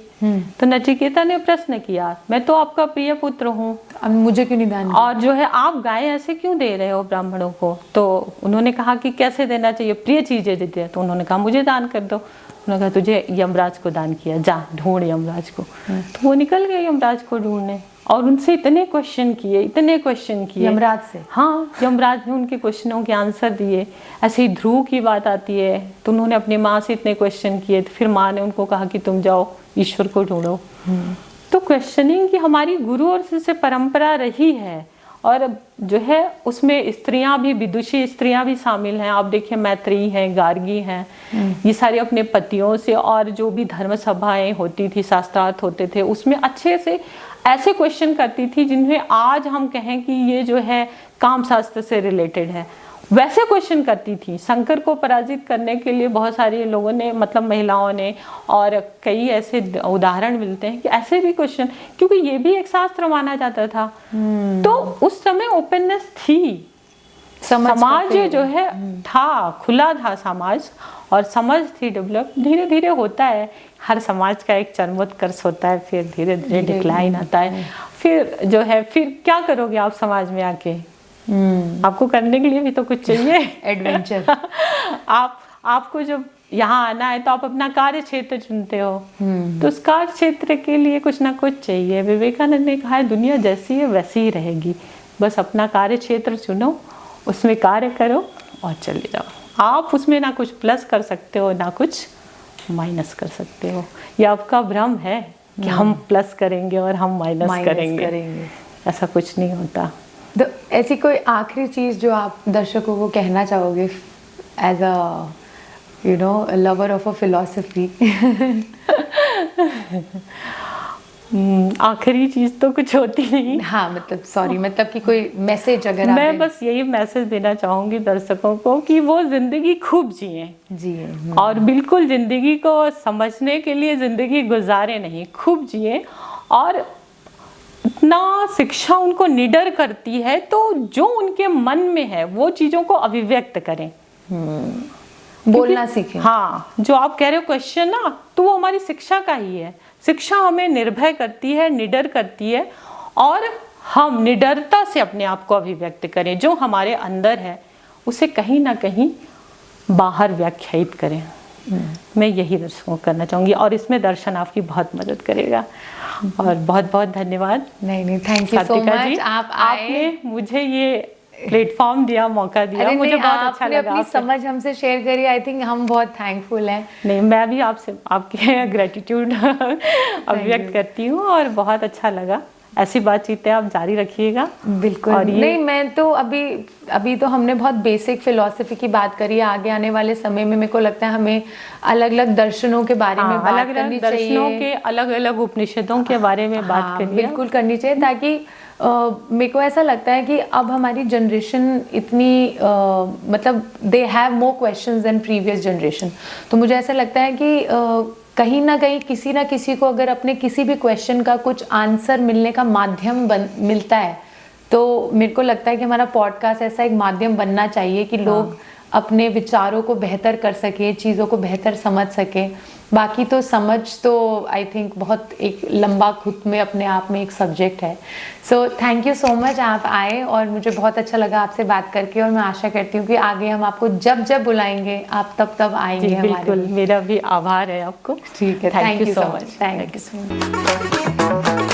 तो नचिकेता ने प्रश्न किया, मैं तो आपका प्रिय पुत्र हूँ, अब मुझे क्यों नहीं दान, और जो है आप गाय ऐसे क्यों दे रहे हो ब्राह्मणों को। तो उन्होंने कहा कि कैसे देना चाहिए, प्रिय चीजें देते हैं। तो उन्होंने कहा मुझे दान कर दो। उन्होंने कहा तुझे यमराज को दान किया, जा ढूंढ यमराज को। तो वो निकल गए यमराज को ढूंढने, और उनसे इतने क्वेश्चन किए यमराज से। हाँ, यमराज ने उनके क्वेश्चनों के आंसर दिए। ऐसे ही ध्रुव की बात आती है, तो उन्होंने अपनी माँ से इतने क्वेश्चन किए, तो फिर माँ ने उनको कहा कि तुम जाओ ईश्वर को ढूंढो। तो क्वेश्चनिंग की हमारी गुरु और से परंपरा रही है। और जो है उसमें स्त्रियां भी, विदुषी स्त्रियां भी शामिल हैं। आप देखिए मैत्रेयी हैं, गार्गी हैं, ये सारे अपने पतियों से, और जो भी धर्म सभाएं होती थी, शास्त्रार्थ होते थे, उसमें अच्छे से ऐसे क्वेश्चन करती थी जिन्हें आज हम कहें कि ये जो है काम शास्त्र से रिलेटेड है, वैसे क्वेश्चन करती थी। शंकर को पराजित करने के लिए बहुत सारे लोगों ने, मतलब महिलाओं ने, और कई ऐसे उदाहरण मिलते हैं कि ऐसे भी क्वेश्चन, क्योंकि ये भी एक शास्त्र माना जाता था। तो उस समय ओपननेस थी, समाज जो है था, खुला था समाज, और समझ थी डेवलप। धीरे धीरे होता है, हर समाज का एक चरमोत्कर्ष होता है, फिर धीरे धीरे डिक्लाइन आता है। फिर जो है, फिर क्या करोगे आप समाज में आके, आपको करने के लिए भी तो कुछ चाहिए, एडवेंचर। आपको जब यहाँ आना है तो आप अपना कार्य क्षेत्र चुनते हो, तो उस कार्य क्षेत्र के लिए कुछ ना कुछ चाहिए। विवेकानंद ने कहा है दुनिया जैसी है वैसी ही रहेगी, बस अपना कार्य क्षेत्र चुनो, उसमें कार्य करो और चले जाओ। आप उसमें ना कुछ प्लस कर सकते हो ना कुछ माइनस कर सकते हो। ये आपका भ्रम है कि हम प्लस करेंगे और हम माइनस करेंगे, ऐसा कुछ नहीं होता। तो ऐसी कोई आखिरी चीज़ जो आप दर्शकों को कहना चाहोगे as a lover of a philosophy? आखिरी चीज़ तो कुछ होती नहीं। हाँ, मतलब कि कोई मैसेज अगर आप मैं बस यही मैसेज देना चाहूँगी दर्शकों को कि वो ज़िंदगी खूब जिए और बिल्कुल ज़िंदगी को समझने के लिए ज़िंदगी गुजारे नहीं, खूब जिए। और इतना शिक्षा उनको निडर करती है तो जो उनके मन में है वो चीज़ों को अभिव्यक्त करें, बोलना सीखें। हाँ, जो आप कह रहे हो क्वेश्चन ना, तो वो हमारी शिक्षा का ही है। शिक्षा हमें निर्भय करती है, निडर करती है, और हम निडरता से अपने आप को अभिव्यक्त करें, जो हमारे अंदर है उसे कहीं ना कहीं बाहर व्याख्यायित करें। मैं यही दर्शकों को करना चाहूँगी और इसमें दर्शन आपकी बहुत मदद करेगा। और बहुत बहुत धन्यवाद। नहीं, थैंक यू सो मच। आपने मुझे ये प्लेटफॉर्म दिया, मौका दिया, मुझे बहुत अच्छा लगा। अपनी समझ हमसे शेयर करी, आई थिंक हम बहुत थैंकफुल हैं। नहीं, मैं भी आपसे आपके ग्रेटिट्यूड अभिव्यक्त करती हूँ और बहुत अच्छा लगा। ऐसी बातचीतें आप जारी रखिएगा। बिल्कुल। और नहीं, मैं तो अभी तो हमने बहुत बेसिक फिलॉसफी की बात करी है। आगे आने वाले समय में मेरे को लगता है हमें अलग अलग दर्शनों के बारे में बात करनी चाहिए, दर्शनों के अलग अलग उपनिषदों के बारे में बात करनी बिल्कुल करनी चाहिए, ताकि मेरे को ऐसा लगता है कि अब हमारी जनरेशन इतनी मतलब they have more questions than previous generation. तो मुझे ऐसा लगता है कि कहीं ना कहीं किसी ना किसी को अगर अपने किसी भी क्वेश्चन का कुछ आंसर मिलने का माध्यम मिलता है, तो मेरे को लगता है कि हमारा पॉडकास्ट ऐसा एक माध्यम बनना चाहिए कि लोग अपने विचारों को बेहतर कर सके, चीज़ों को बेहतर समझ सके। बाकी तो समझ तो आई थिंक बहुत एक लंबा खुद में अपने आप में एक सब्जेक्ट है। So thank you so much, आप आए और मुझे बहुत अच्छा लगा आपसे बात करके। और मैं आशा करती हूँ कि आगे हम आपको जब जब बुलाएंगे आप तब आएंगे। बिल्कुल, मेरा भी आभार है आपको। ठीक है, thank you so much. Thank you so much.